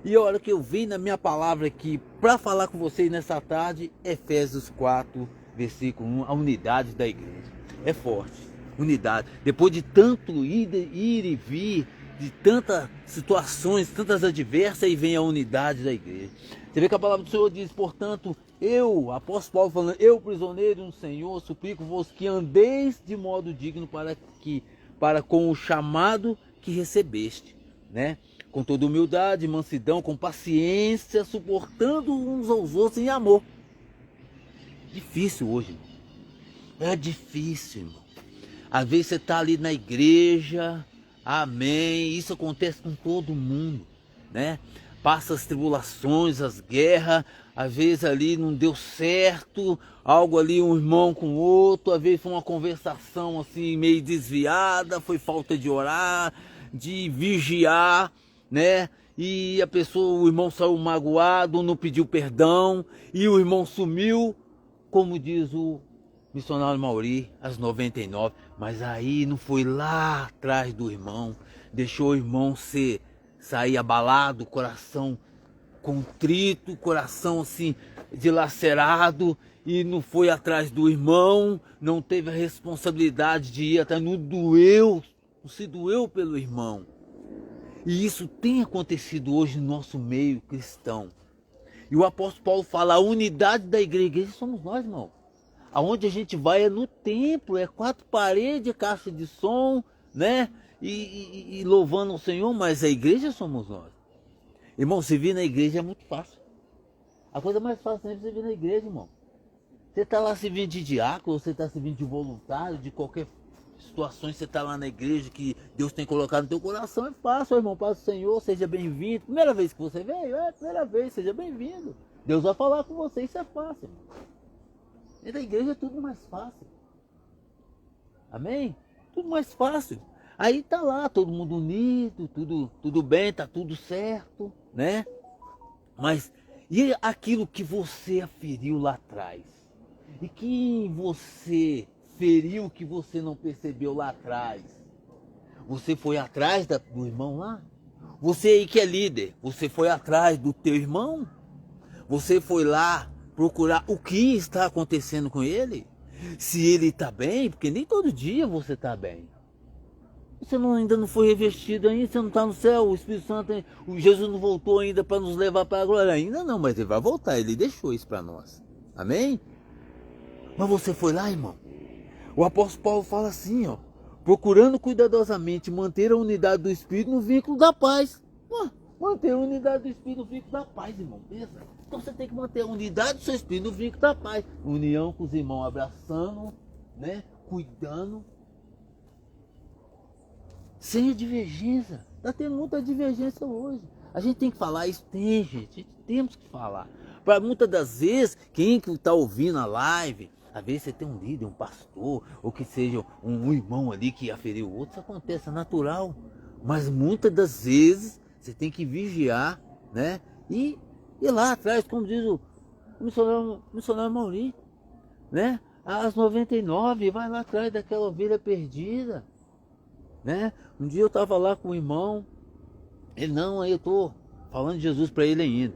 E a hora que eu vim na minha palavra aqui para falar com vocês nessa tarde, Efésios 4, versículo 1, a unidade da igreja. É forte, unidade. Depois de tanto ir e vir, de tantas situações, tantas adversas, aí vem a unidade da igreja. Você vê que a palavra do Senhor diz, portanto, eu, apóstolo Paulo falando, eu, prisioneiro no Senhor, suplico-vos que andeis de modo digno para com o chamado que recebeste, né? Com toda humildade, mansidão, com paciência, suportando uns aos outros em amor. Difícil hoje, irmão. É difícil, irmão. Às vezes você está ali na igreja, amém, isso acontece com todo mundo, né? Passa as tribulações, as guerras, às vezes ali não deu certo, algo ali um irmão com o outro, às vezes foi uma conversação assim meio desviada, foi falta de orar, de vigiar, né? E a pessoa, o irmão saiu magoado, não pediu perdão, e o irmão sumiu, como diz o missionário Mauri, às 99, mas aí não foi lá atrás do irmão, deixou o irmão sair abalado, coração contrito, coração assim dilacerado, e não foi atrás do irmão, não teve a responsabilidade de ir atrás, não se doeu pelo irmão. E isso tem acontecido hoje no nosso meio cristão. E o apóstolo Paulo fala, a unidade da igreja, a igreja somos nós, irmão. Aonde a gente vai é no templo, é 4 paredes, caixa de som, né? E louvando o Senhor, mas a igreja somos nós. Irmão, se vir na igreja é muito fácil. A coisa mais fácil é você vir na igreja, irmão. Você está lá servindo de diácono, você está servindo de voluntário, de qualquer situação, você está lá na igreja que Deus tem colocado no teu coração, é fácil, irmão. Paz do Senhor, seja bem-vindo. Primeira vez que você veio, primeira vez, seja bem-vindo. Deus vai falar com você, isso é fácil, irmão. E da igreja é tudo mais fácil. Amém? Tudo mais fácil. Aí tá lá, todo mundo unido, tudo bem, tá tudo certo, né? Mas e aquilo que você aferiu lá atrás? E que você feriu que você não percebeu lá atrás? Você foi atrás do irmão lá? Você aí que é líder, você foi atrás do teu irmão? Você foi lá procurar o que está acontecendo com ele? Se ele está bem, porque nem todo dia você está bem. Você ainda não foi revestido ainda, você não está no céu, o Espírito Santo, o Jesus não voltou ainda para nos levar para a glória. Ainda não, mas ele vai voltar, ele deixou isso para nós. Amém? Mas você foi lá, irmão? O apóstolo Paulo fala assim, ó, procurando cuidadosamente manter a unidade do Espírito no vínculo da paz. Manter a unidade do Espírito no vínculo da paz, irmão. Pensa. Então você tem que manter a unidade do seu Espírito no vínculo da paz. União com os irmãos, abraçando, né? Cuidando. Sem divergência. Está tendo muita divergência hoje. A gente tem que falar isso? Tem, gente. Temos que falar. Para muitas das vezes, quem que está ouvindo a live, às vezes você tem um líder, um pastor, ou que seja um irmão ali que aferiu o outro, isso acontece, é natural. Mas muitas das vezes você tem que vigiar, né? E lá atrás, como diz o missionário Mauri, né? Às 99, vai lá atrás daquela ovelha perdida, né? Um dia eu estava lá com o irmão, ele não, aí eu estou falando de Jesus para ele ainda,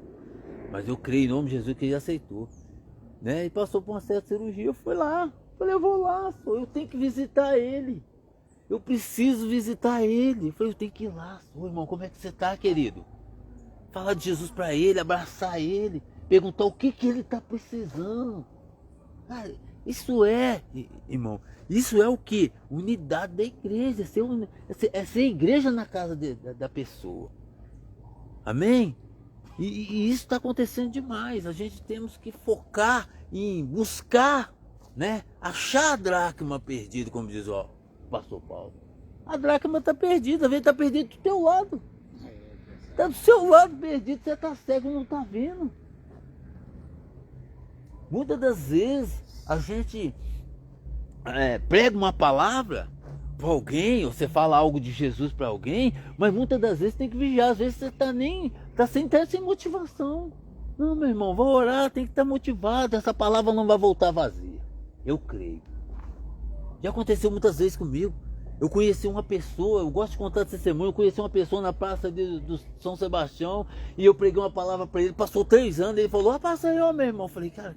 mas eu creio em nome de Jesus que ele aceitou, né? E passou por uma certa cirurgia, eu fui lá, falei, eu vou lá, eu tenho que visitar ele, eu preciso visitar ele. Eu falei, eu tenho que ir lá, irmão, como é que você está, querido? falar de Jesus para ele, abraçar ele, perguntar o que ele está precisando. Cara, isso é, irmão, isso é o que? Unidade da igreja, é ser igreja na casa da pessoa. Amém? E isso está acontecendo demais. A gente temos que focar em buscar, né? Achar a dracma perdida, como diz o pastor Paulo. A dracma está perdida, está perdida do teu lado. Está do seu lado perdido, você está cego, não está vendo. Muitas das vezes a gente prega uma palavra para alguém, ou você fala algo de Jesus para alguém, mas muitas das vezes tem que vigiar. Às vezes você está sem motivação. Não, meu irmão, vou orar, tem que estar motivado. Essa palavra não vai voltar vazia. Eu creio. Já aconteceu muitas vezes comigo. Eu conheci uma pessoa, eu gosto de contar esse testemunho, eu conheci uma pessoa na praça do São Sebastião e eu preguei uma palavra para ele, passou 3 anos, ele falou, Paz Senhor, meu irmão. Eu falei, cara,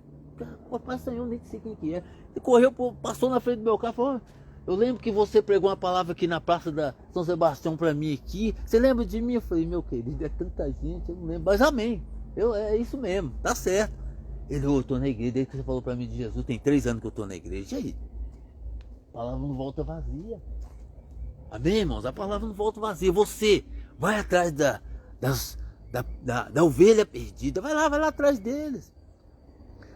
Paz Senhor, nem sei quem que é. Ele correu, passou na frente do meu carro, falou, eu lembro que você pregou uma palavra aqui na praça da São Sebastião para mim aqui, você lembra de mim? Eu falei, meu querido, é tanta gente, eu não lembro, mas amém, é isso mesmo, tá certo. Ele, eu tô na igreja, desde que você falou para mim de Jesus, tem 3 anos que eu tô na igreja, e aí? A palavra não volta vazia. Amém, irmãos? A palavra não volta vazia. Você vai atrás da ovelha perdida. Vai lá atrás deles.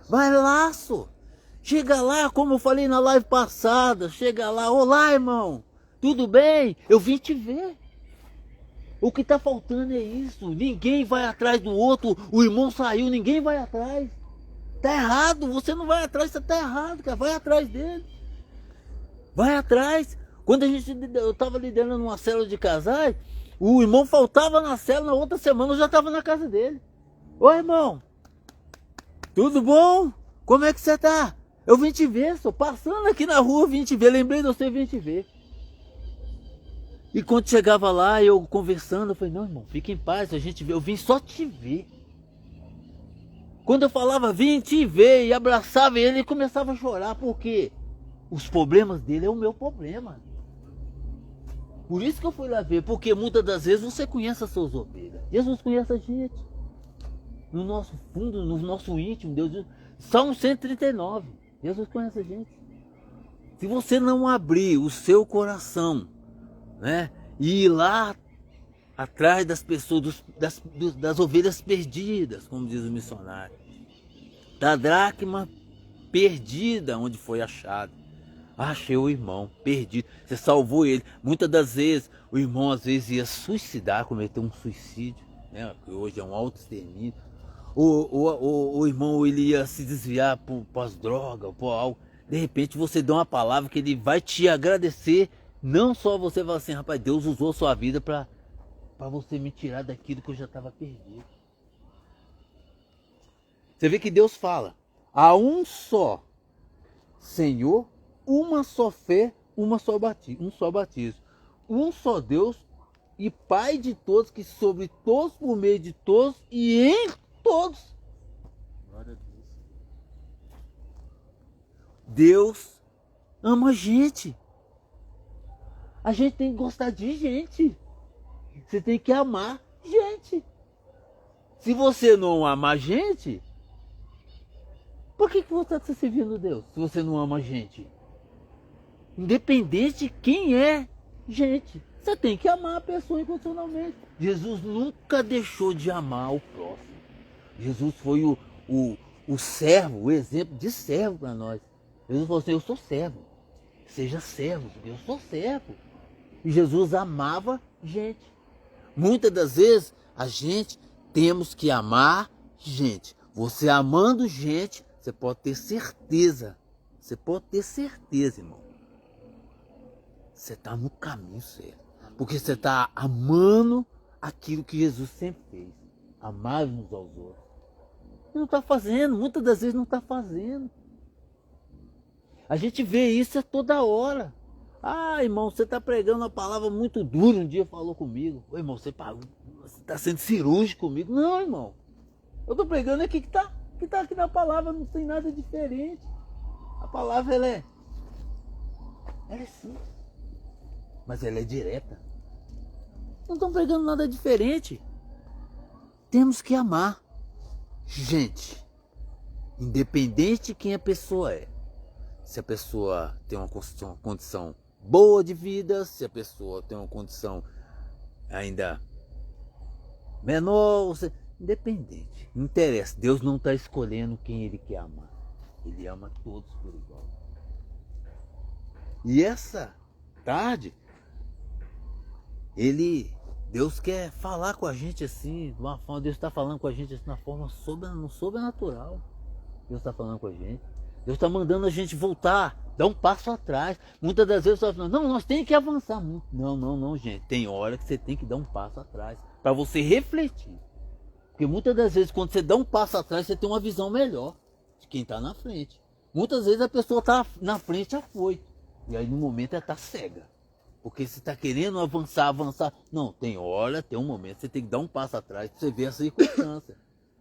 Vai lá, só. Chega lá, como eu falei na live passada. Chega lá. Olá, irmão. Tudo bem? Eu vim te ver. O que está faltando é isso. Ninguém vai atrás do outro. O irmão saiu, ninguém vai atrás. Tá errado. Você não vai atrás, você tá errado, cara. Vai atrás dele. Vai atrás. Quando eu estava liderando uma célula de casais, o irmão faltava na célula, na outra semana eu já estava na casa dele. Oi, irmão, tudo bom? Como é que você tá? Eu vim te ver, só passando aqui na rua, vim te ver, lembrei de você, vim te ver. E quando chegava lá, eu conversando, eu falei, não, irmão, fica em paz, a gente vê, eu vim só te ver. Quando eu falava, vim te ver, e abraçava ele começava a chorar, porque os problemas dele é o meu problema. Por isso que eu fui lá ver, porque muitas das vezes você conhece as suas ovelhas. Jesus conhece a gente. No nosso fundo, no nosso íntimo, Deus diz, Salmo 139, Jesus conhece a gente. Se você não abrir o seu coração, né, e ir lá atrás das pessoas, das ovelhas perdidas, como diz o missionário, da dracma perdida onde foi achado. Achei o irmão perdido, você salvou ele. Muitas das vezes o irmão às vezes ia suicidar, cometer um suicídio, né? Que hoje é um auto-extermínio. O irmão ele ia se desviar para as drogas, por algo. De repente você dá uma palavra que ele vai te agradecer. Não só você vai assim, rapaz, Deus usou sua vida para você me tirar daquilo que eu já estava perdido. Você vê que Deus fala, há um só Senhor, uma só fé, um só batismo. Um só Deus e Pai de todos, que sobre todos, por meio de todos e em todos. Glória a Deus. Deus ama a gente. A gente tem que gostar de gente. Você tem que amar gente. Se você não ama a gente, por que você está servindo a Deus se você não ama a gente? Independente de quem é gente, você tem que amar a pessoa incondicionalmente. Jesus nunca deixou de amar o próximo. Jesus foi o servo, o exemplo de servo para nós. Jesus falou assim, eu sou servo. Seja servo, eu sou servo. E Jesus amava gente. Muitas das vezes a gente temos que amar gente. Você amando gente, você pode ter certeza. Você pode ter certeza, irmão. Você está no caminho certo. Porque você está amando aquilo que Jesus sempre fez. Amar uns aos outros. Não está fazendo, muitas das vezes não está fazendo. A gente vê isso toda hora. Ah, irmão, você está pregando uma palavra muito dura. Um dia falou comigo. Ô, irmão, você está sendo cirúrgico comigo. Não, irmão. Eu estou pregando aqui que está aqui na palavra, não tem nada diferente. A palavra, ela é simples. Mas ela é direta. Não estão pregando nada diferente. temos que amar. Gente, independente de quem a pessoa é, se a pessoa tem uma condição boa de vida, se a pessoa tem uma condição ainda menor, independente, não interessa. Deus não está escolhendo quem Ele quer amar. Ele ama todos por igual. E essa tarde, Deus quer falar com a gente assim, de uma forma, Deus está falando com a gente assim, de uma forma sobrenatural. Deus está falando com a gente. Deus está mandando a gente voltar, dar um passo atrás. Muitas das vezes você fala, não, nós temos que avançar muito. Não, gente. Tem hora que você tem que dar um passo atrás, para você refletir. Porque muitas das vezes, quando você dá um passo atrás, você tem uma visão melhor de quem está na frente. Muitas vezes a pessoa está na frente, já foi. E aí no momento ela está cega. Porque você está querendo avançar. Não, tem hora, tem um momento, você tem que dar um passo atrás para você ver a circunstância.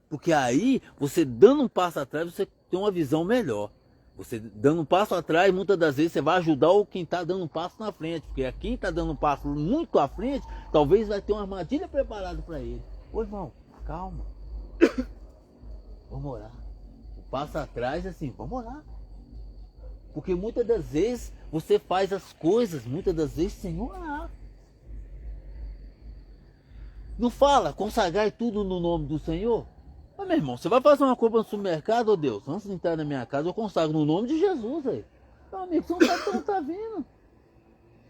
Porque aí, você dando um passo atrás, você tem uma visão melhor. Você dando um passo atrás, muitas das vezes você vai ajudar quem está dando um passo na frente. Porque quem está dando um passo muito à frente, talvez vai ter uma armadilha preparada para ele. Ô irmão, calma. Vamos orar. O passo atrás é assim, vamos orar. Porque muitas das vezes você faz as coisas, muitas das vezes sem orar. Não fala, consagrar tudo no nome do Senhor? Mas meu irmão, você vai fazer uma compra no supermercado, ô Deus, antes de entrar na minha casa, eu consagro no nome de Jesus aí. Meu amigo, você não tá vendo.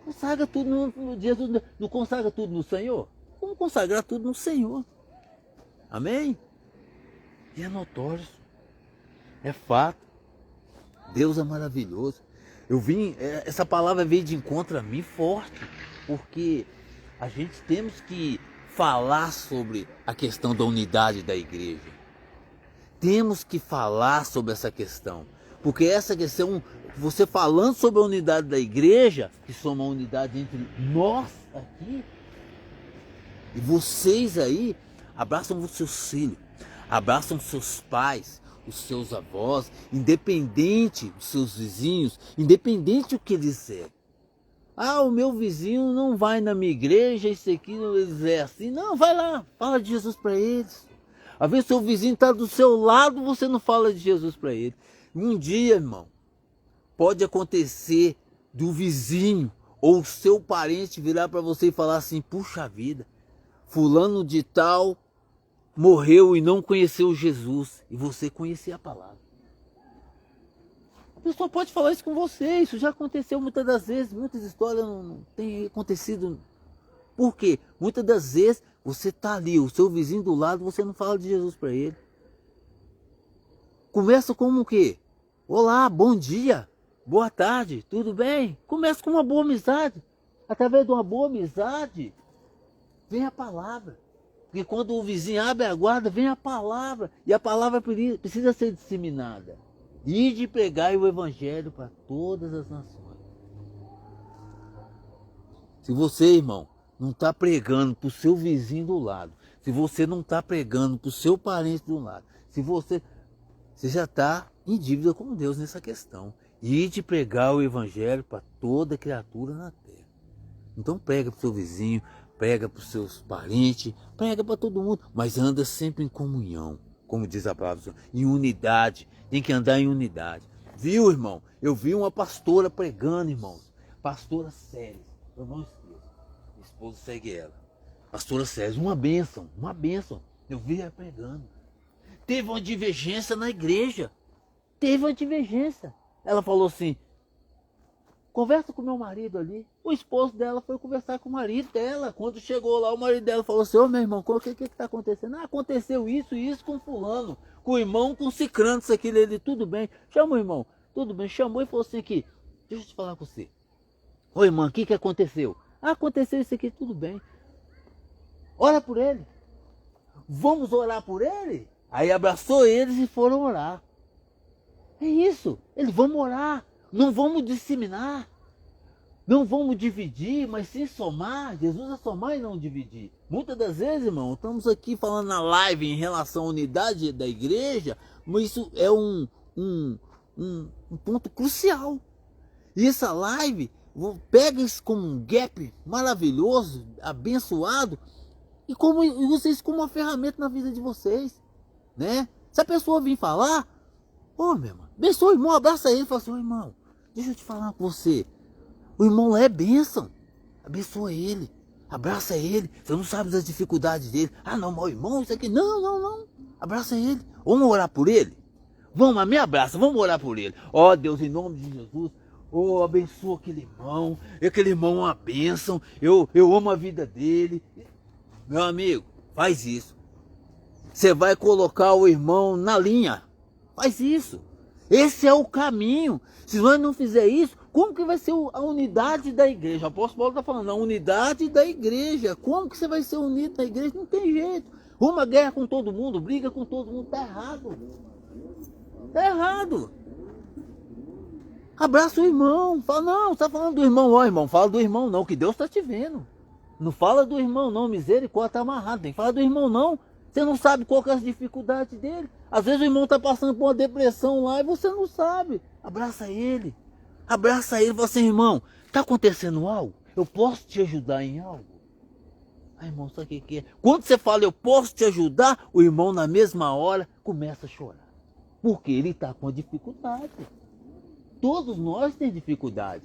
Consagra tudo no Jesus, não consagra tudo no Senhor? Vamos consagrar tudo no Senhor. Amém? E é notório, é fato. Deus é maravilhoso. Essa palavra veio de encontro a mim forte, porque a gente temos que falar sobre a questão da unidade da igreja. Temos que falar sobre essa questão, porque essa questão, você falando sobre a unidade da igreja, que somos uma unidade entre nós aqui, e vocês aí, abraçam os seus filhos, abraçam os seus pais, os seus avós, independente dos seus vizinhos, independente do que eles disserem. Ah, o meu vizinho não vai na minha igreja, isso aqui eles é assim. Não, vai lá, fala de Jesus para eles. Às vezes seu vizinho está do seu lado, você não fala de Jesus para ele. Um dia, irmão, pode acontecer do vizinho ou seu parente virar para você e falar assim, puxa vida, fulano de tal morreu e não conheceu Jesus, e você conhecia a palavra. A pessoa pode falar isso com você, isso já aconteceu muitas das vezes, muitas histórias não têm acontecido. Por quê? Muitas das vezes você está ali, o seu vizinho do lado, você não fala de Jesus para ele. Começa como o quê? Olá, bom dia, boa tarde, tudo bem? Começa com uma boa amizade. Através de uma boa amizade, vem a palavra. Porque quando o vizinho abre a guarda, vem a palavra. E a palavra precisa ser disseminada. E de pregar o evangelho para todas as nações. Se você, irmão, não está pregando para o seu vizinho do lado, se você não está pregando para o seu parente do lado, se você já está em dívida com Deus nessa questão. E de pregar o evangelho para toda criatura na terra. Então prega para o seu vizinho, prega para os seus parentes, prega para todo mundo, mas anda sempre em comunhão, como diz a palavra do Senhor, em unidade, tem que andar em unidade. Viu, irmão? Eu vi uma pastora pregando, irmãos, pastora Célia, eu não esqueço, minha esposa segue ela, pastora Célia, uma bênção, eu vi ela pregando. Teve uma divergência na igreja, ela falou assim, conversa com meu marido ali. O esposo dela foi conversar com o marido dela. Quando chegou lá, o marido dela falou assim, ô meu irmão, o que está acontecendo? Ah, aconteceu isso e isso com fulano, com o irmão, com o cicrano, isso aqui, ele, tudo bem. Chama o irmão, tudo bem. Chamou e falou assim aqui, deixa eu te falar com você. Ô irmão, o que aconteceu? Ah, aconteceu isso aqui, tudo bem. Ora por ele. Vamos orar por ele? Aí abraçou eles e foram orar. É isso, eles vão orar. Não vamos disseminar, não vamos dividir, mas sim somar. Jesus é somar e não dividir. Muitas das vezes, irmão, estamos aqui falando na live em relação à unidade da igreja, mas isso é um ponto crucial. E essa live, pega isso como um gap maravilhoso, abençoado, E como usa isso como uma ferramenta na vida de vocês, né? Se a pessoa vir falar, ô meu irmão, abençoa o irmão, abraça ele, fala assim, ô irmão, deixa eu te falar com você. O irmão lá é bênção. Abençoa ele, abraça ele. Você não sabe das dificuldades dele. Ah não, meu irmão, isso aqui. Não, não, não. Abraça ele. Vamos orar por ele? Vamos, me abraça, vamos orar por ele. Ó Deus, em nome de Jesus, abençoa aquele irmão. Aquele irmão é uma bênção. Eu amo a vida dele. Meu amigo, faz isso. Você vai colocar o irmão na linha. Faz isso. Esse é o caminho. Se nós não fizer isso, como que vai ser a unidade da igreja? O apóstolo Paulo está falando, a unidade da igreja. Como que você vai ser unido na igreja? Não tem jeito. Uma guerra com todo mundo, briga com todo mundo, tá errado. Tá errado. Abraça o irmão. Fala, não, você está falando do irmão. Ó, irmão, fala do irmão não, que Deus está te vendo. Não fala do irmão não, misericórdia, está amarrado. Tem que falar do irmão não. Você não sabe qual que é as dificuldades dele. Às vezes o irmão está passando por uma depressão lá e você não sabe. Abraça ele. Abraça ele e fala assim, irmão, está acontecendo algo? Eu posso te ajudar em algo? Ah, irmão, sabe o que é? Quando você fala, eu posso te ajudar, o irmão na mesma hora começa a chorar. Porque ele está com dificuldade. Todos nós temos dificuldade.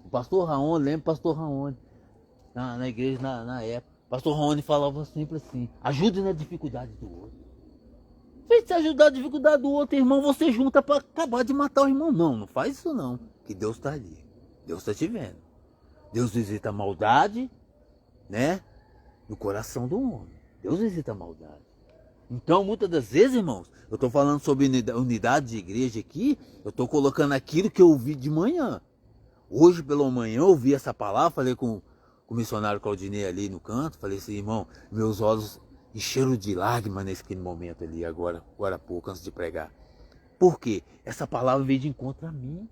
O pastor Raoni, lembra o pastor Raoni? Na igreja, na época. O pastor Raoni falava sempre assim, ajude na dificuldade do outro. Em vez de ajudar a dificuldade do outro, irmão, você junta para acabar de matar o irmão. Não, não faz isso não. Que Deus está ali. Deus está te vendo. Deus visita a maldade, né? No coração do homem. Deus visita a maldade. Então, muitas das vezes, irmãos, eu estou falando sobre unidade de igreja aqui, eu estou colocando aquilo que eu ouvi de manhã. Hoje, pela manhã, eu ouvi essa palavra, falei com o missionário Claudinei ali no canto, falei assim, irmão, meus olhos encheram de lágrimas nesse momento ali, agora há pouco, antes de pregar. Por quê? Essa palavra veio de encontro a mim.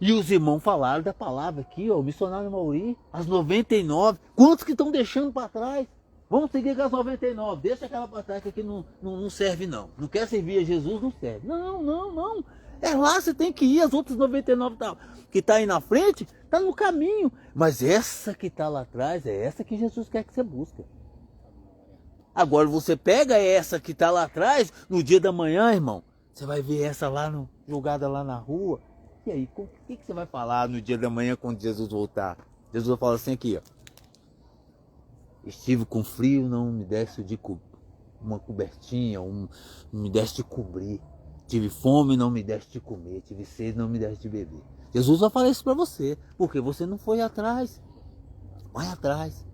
E os irmãos falaram da palavra aqui, ó, o missionário Mauri, as 99. Quantos que estão deixando para trás? Vamos seguir com as 99. Deixa aquela para trás que aqui não serve não. Não quer servir a Jesus, não serve. Não, não, não. É lá, você tem que ir. As outras 99 que está aí na frente, está no caminho. Mas essa que está lá atrás, é essa que Jesus quer que você busque. Agora você pega essa que está lá atrás, no dia da manhã, irmão, você vai ver essa lá jogada lá na rua. E aí, o que você vai falar no dia da manhã quando Jesus voltar? Jesus vai falar assim aqui, ó. Estive com frio, não me deste de uma cobertinha, não me deste de cobrir. Tive fome, não me deste de comer. Tive sede, não me deste de beber. Jesus vai falar isso para você, porque você não foi atrás. Vai atrás.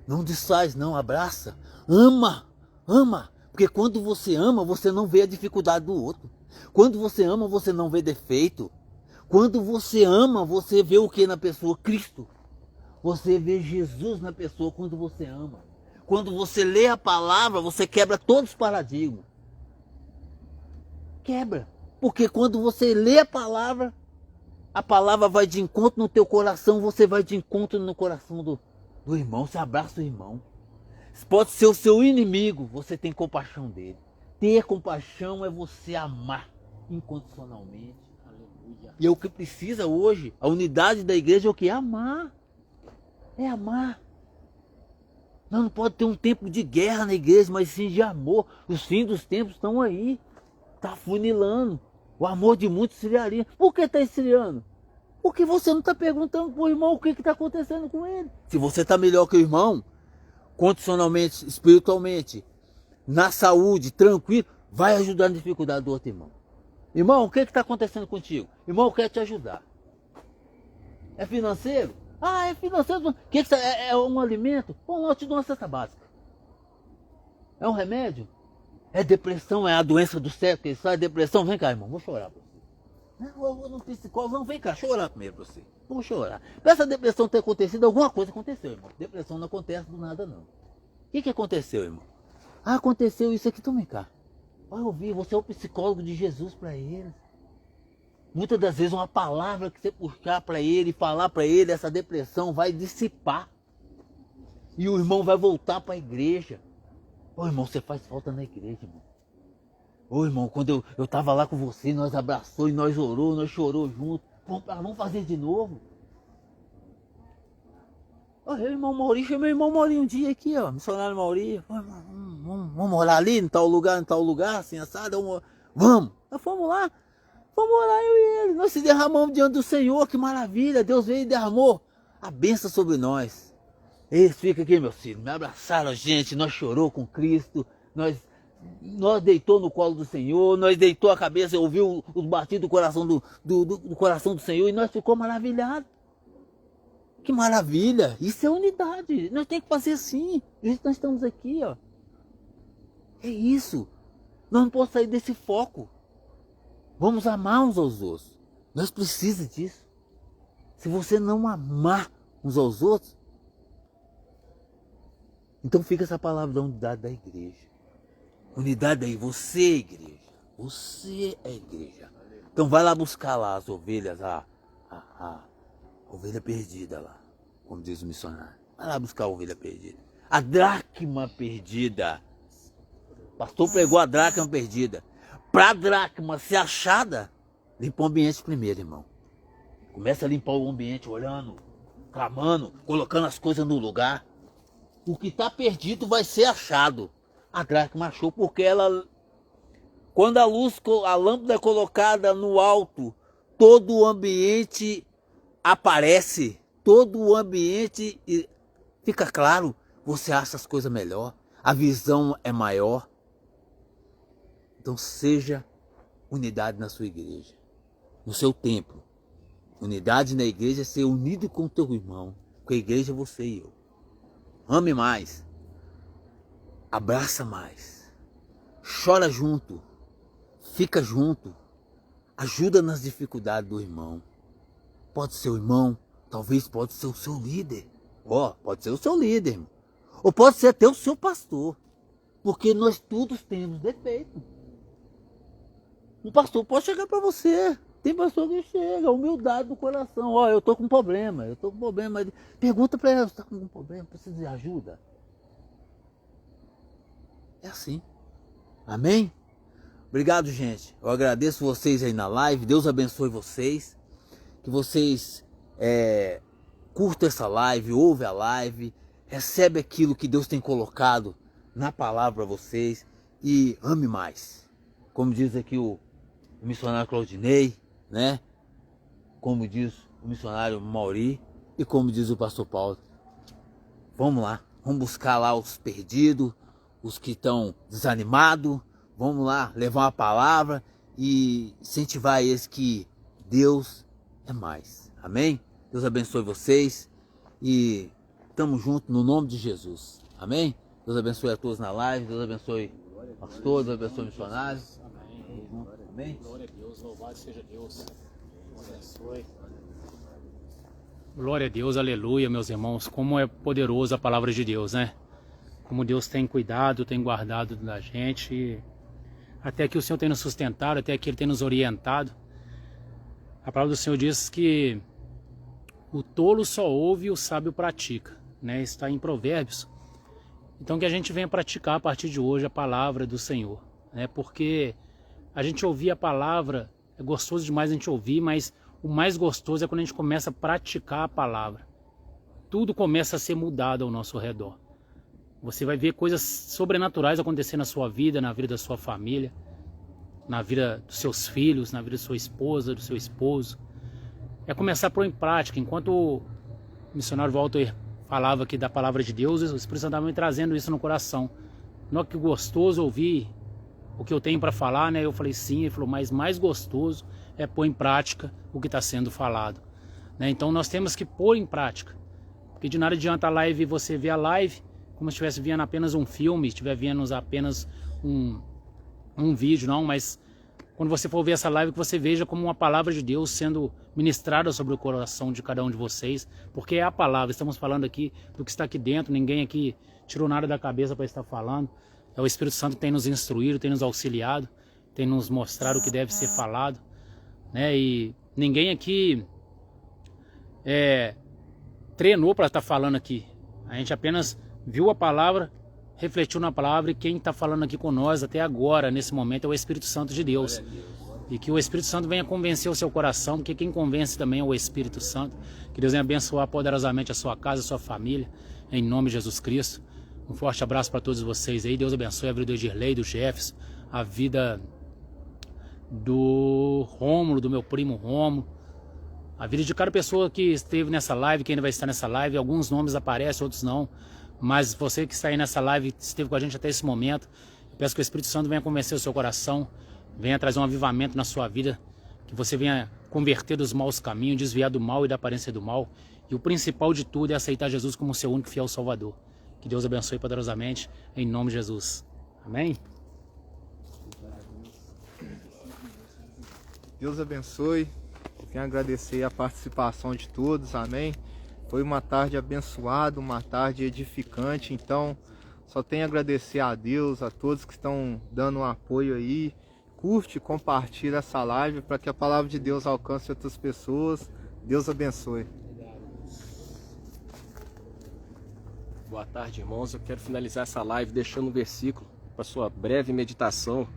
Não desfaz, não, abraça. Ama, ama. Porque quando você ama, você não vê a dificuldade do outro. Quando você ama, você não vê defeito. Quando você ama, você vê o que na pessoa? Cristo. Você vê Jesus na pessoa quando você ama. Quando você lê a palavra, você quebra todos os paradigmas. Quebra. Porque quando você lê a palavra vai de encontro no teu coração, você vai de encontro no coração do irmão, você abraça o irmão. Pode ser o seu inimigo, você tem compaixão dele. Ter compaixão é você amar incondicionalmente. E é o que precisa hoje, a unidade da igreja é o que? Amar. É amar. Não pode ter um tempo de guerra na igreja, mas sim de amor. Os fins dos tempos estão aí. Está funilando. O amor de muitos esfriaria. Por que está esfriando? Porque você não está perguntando para o irmão o que está acontecendo com ele. Se você está melhor que o irmão, condicionalmente, espiritualmente, na saúde, tranquilo, vai ajudar na dificuldade do outro irmão. Irmão, o que está acontecendo contigo? Irmão, eu quero te ajudar. É financeiro? Ah, é financeiro. O que é um alimento? Bom, eu te dou uma cesta básica. É um remédio? É depressão, é a doença do século, que sai depressão. Vem cá, irmão, vou chorar pra você. Não, eu vou no psicólogo, não, vem cá, chorar primeiro pra você. Vou chorar. Pra essa depressão ter acontecido, alguma coisa aconteceu, irmão. Depressão não acontece do nada, não. O que aconteceu, irmão? Ah, aconteceu isso aqui, então vem cá. Vai ouvir, você é o psicólogo de Jesus para eles. Muitas das vezes uma palavra que você puxar para ele, falar para ele, essa depressão vai dissipar. E o irmão vai voltar para a igreja. Ô irmão, você faz falta na igreja, irmão. Ô irmão, quando eu estava lá com você, nós abraçou e nós orou, nós chorou junto. Vamos fazer de novo. Ó, eu, irmão Mauri, chamei o irmão Mauri um dia aqui, ó, missionário Mauri. Vamos orar ali, em tal lugar, assim, assado. Vamos. Nós fomos lá eu e ele. Nós se derramamos diante do Senhor, que maravilha. Deus veio e derramou a bênção sobre nós. Eles ficam aqui, meus filhos, me abraçaram, gente, nós chorou com Cristo, nós deitou no colo do Senhor, nós deitou a cabeça, ouviu os batidos do coração do coração do Senhor e nós ficou maravilhados. Que maravilha! Isso é unidade. Nós temos que fazer assim. Nós estamos aqui, ó. É isso. Nós não podemos sair desse foco. Vamos amar uns aos outros. Nós precisamos disso. Se você não amar uns aos outros, então fica essa palavra da unidade da igreja. Unidade aí, você é igreja. Você é igreja. Então vai lá buscar lá as ovelhas, a ovelha perdida lá, como diz o missionário. Vai lá buscar a ovelha perdida. A dracma perdida. O pastor pregou a dracma perdida. Para a dracma ser achada, limpa o ambiente primeiro, irmão. Começa a limpar o ambiente, olhando, clamando, colocando as coisas no lugar. O que está perdido vai ser achado. A dracma achou porque ela, quando a lâmpada é colocada no alto, todo o ambiente aparece, todo o ambiente fica claro, você acha as coisas melhor, a visão é maior. Então seja unidade na sua igreja, no seu templo. Unidade na igreja é ser unido com o teu irmão, com a igreja é você e eu. Ame mais, abraça mais, chora junto, fica junto, ajuda nas dificuldades do irmão. Pode ser o irmão, talvez pode ser o seu líder. Pode ser o seu líder, irmão. Ou pode ser até o seu pastor. Porque nós todos temos defeito. Um pastor pode chegar para você. Tem pastor que chega, humildade do coração. Eu estou com problema, Pergunta para ela, você está com algum problema? Precisa de ajuda? É assim. Amém? Obrigado, gente. Eu agradeço vocês aí na live. Deus abençoe vocês. Que vocês curtam essa live, ouve a live, recebe aquilo que Deus tem colocado na palavra para vocês e ame mais. Como diz aqui o missionário Claudinei, né? Como diz o missionário Mauri e como diz o pastor Paulo. Vamos lá, vamos buscar lá os perdidos, os que estão desanimados. Vamos lá, levar uma palavra e incentivar eles que Deus é mais. Amém? Deus abençoe vocês e estamos juntos no nome de Jesus. Amém? Deus abençoe a todos na live. Deus abençoe o pastor, Deus abençoe o missionário. Amém?
Glória a Deus, louvado seja Deus. Deus abençoe. Glória a Deus, aleluia, meus irmãos. Como é poderosa a palavra de Deus, né? Como Deus tem cuidado, tem guardado da gente. Até que o Senhor tem nos sustentado, até que Ele tem nos orientado. A palavra do Senhor diz que o tolo só ouve e o sábio pratica, né? Está em Provérbios. Então que a gente venha praticar a partir de hoje a palavra do Senhor, né? Porque a gente ouvir a palavra, é gostoso demais a gente ouvir, mas o mais gostoso é quando a gente começa a praticar a palavra. Tudo começa a ser mudado ao nosso redor. Você vai ver coisas sobrenaturais acontecer na sua vida, na vida da sua família, na vida dos seus filhos, na vida da sua esposa, do seu esposo. É começar a pôr em prática. Enquanto o missionário Walter falava aqui da palavra de Deus, o Espírito Santo estava me trazendo isso no coração. Não é que gostoso ouvir o que eu tenho para falar, né? Eu falei sim, ele falou, mas mais gostoso é pôr em prática o que está sendo falado, né? Então nós temos que pôr em prática. Porque de nada adianta a live, você ver a live como se estivesse vendo apenas um filme, estiver vendo apenas um vídeo, não, mas quando você for ver essa live, que você veja como uma palavra de Deus sendo ministrada sobre o coração de cada um de vocês, porque é a palavra, estamos falando aqui do que está aqui dentro, ninguém aqui tirou nada da cabeça para estar falando, é o Espírito Santo que tem nos instruído, tem nos auxiliado, tem nos mostrado o que deve ser falado, né? E ninguém aqui treinou para estar falando aqui, a gente apenas viu a palavra, refletiu na palavra, e quem está falando aqui com nós até agora, nesse momento, é o Espírito Santo de Deus. E que o Espírito Santo venha convencer o seu coração, porque quem convence também é o Espírito Santo. Que Deus venha abençoar poderosamente a sua casa, a sua família, em nome de Jesus Cristo. Um forte abraço para todos vocês aí. Deus abençoe a vida do Edirley, do Jefferson, a vida do Rômulo, do meu primo Rômulo, a vida de cada pessoa que esteve nessa live, que ainda vai estar nessa live. Alguns nomes aparecem, outros não. Mas você que está aí nessa live, esteve com a gente até esse momento, eu peço que o Espírito Santo venha convencer o seu coração, venha trazer um avivamento na sua vida, que você venha converter dos maus caminhos, desviar do mal e da aparência do mal. E o principal de tudo é aceitar Jesus como seu único e fiel Salvador. Que Deus abençoe poderosamente, em nome de Jesus. Amém?
Deus abençoe. Quero agradecer a participação de todos, amém? Foi uma tarde abençoada, uma tarde edificante, então só tenho a agradecer a Deus, a todos que estão dando um apoio aí. Curte, compartilha essa live para que a palavra de Deus alcance outras pessoas. Deus abençoe.
Boa tarde, irmãos. Eu quero finalizar essa live deixando um versículo para sua breve meditação.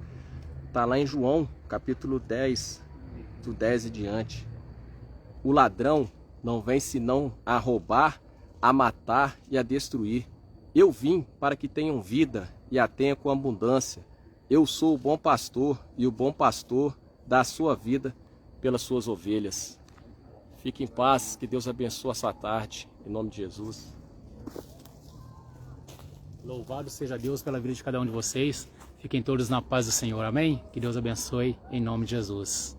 Está lá em João, capítulo 10, do 10 e diante. O ladrão não vem senão a roubar, a matar e a destruir. Eu vim para que tenham vida e a tenham com abundância. Eu sou o bom pastor e o bom pastor dá a sua vida pelas suas ovelhas. Fique em paz, que Deus abençoe a sua tarde, em nome de Jesus.
Louvado seja Deus pela vida de cada um de vocês. Fiquem todos na paz do Senhor, amém? Que Deus abençoe, em nome de Jesus.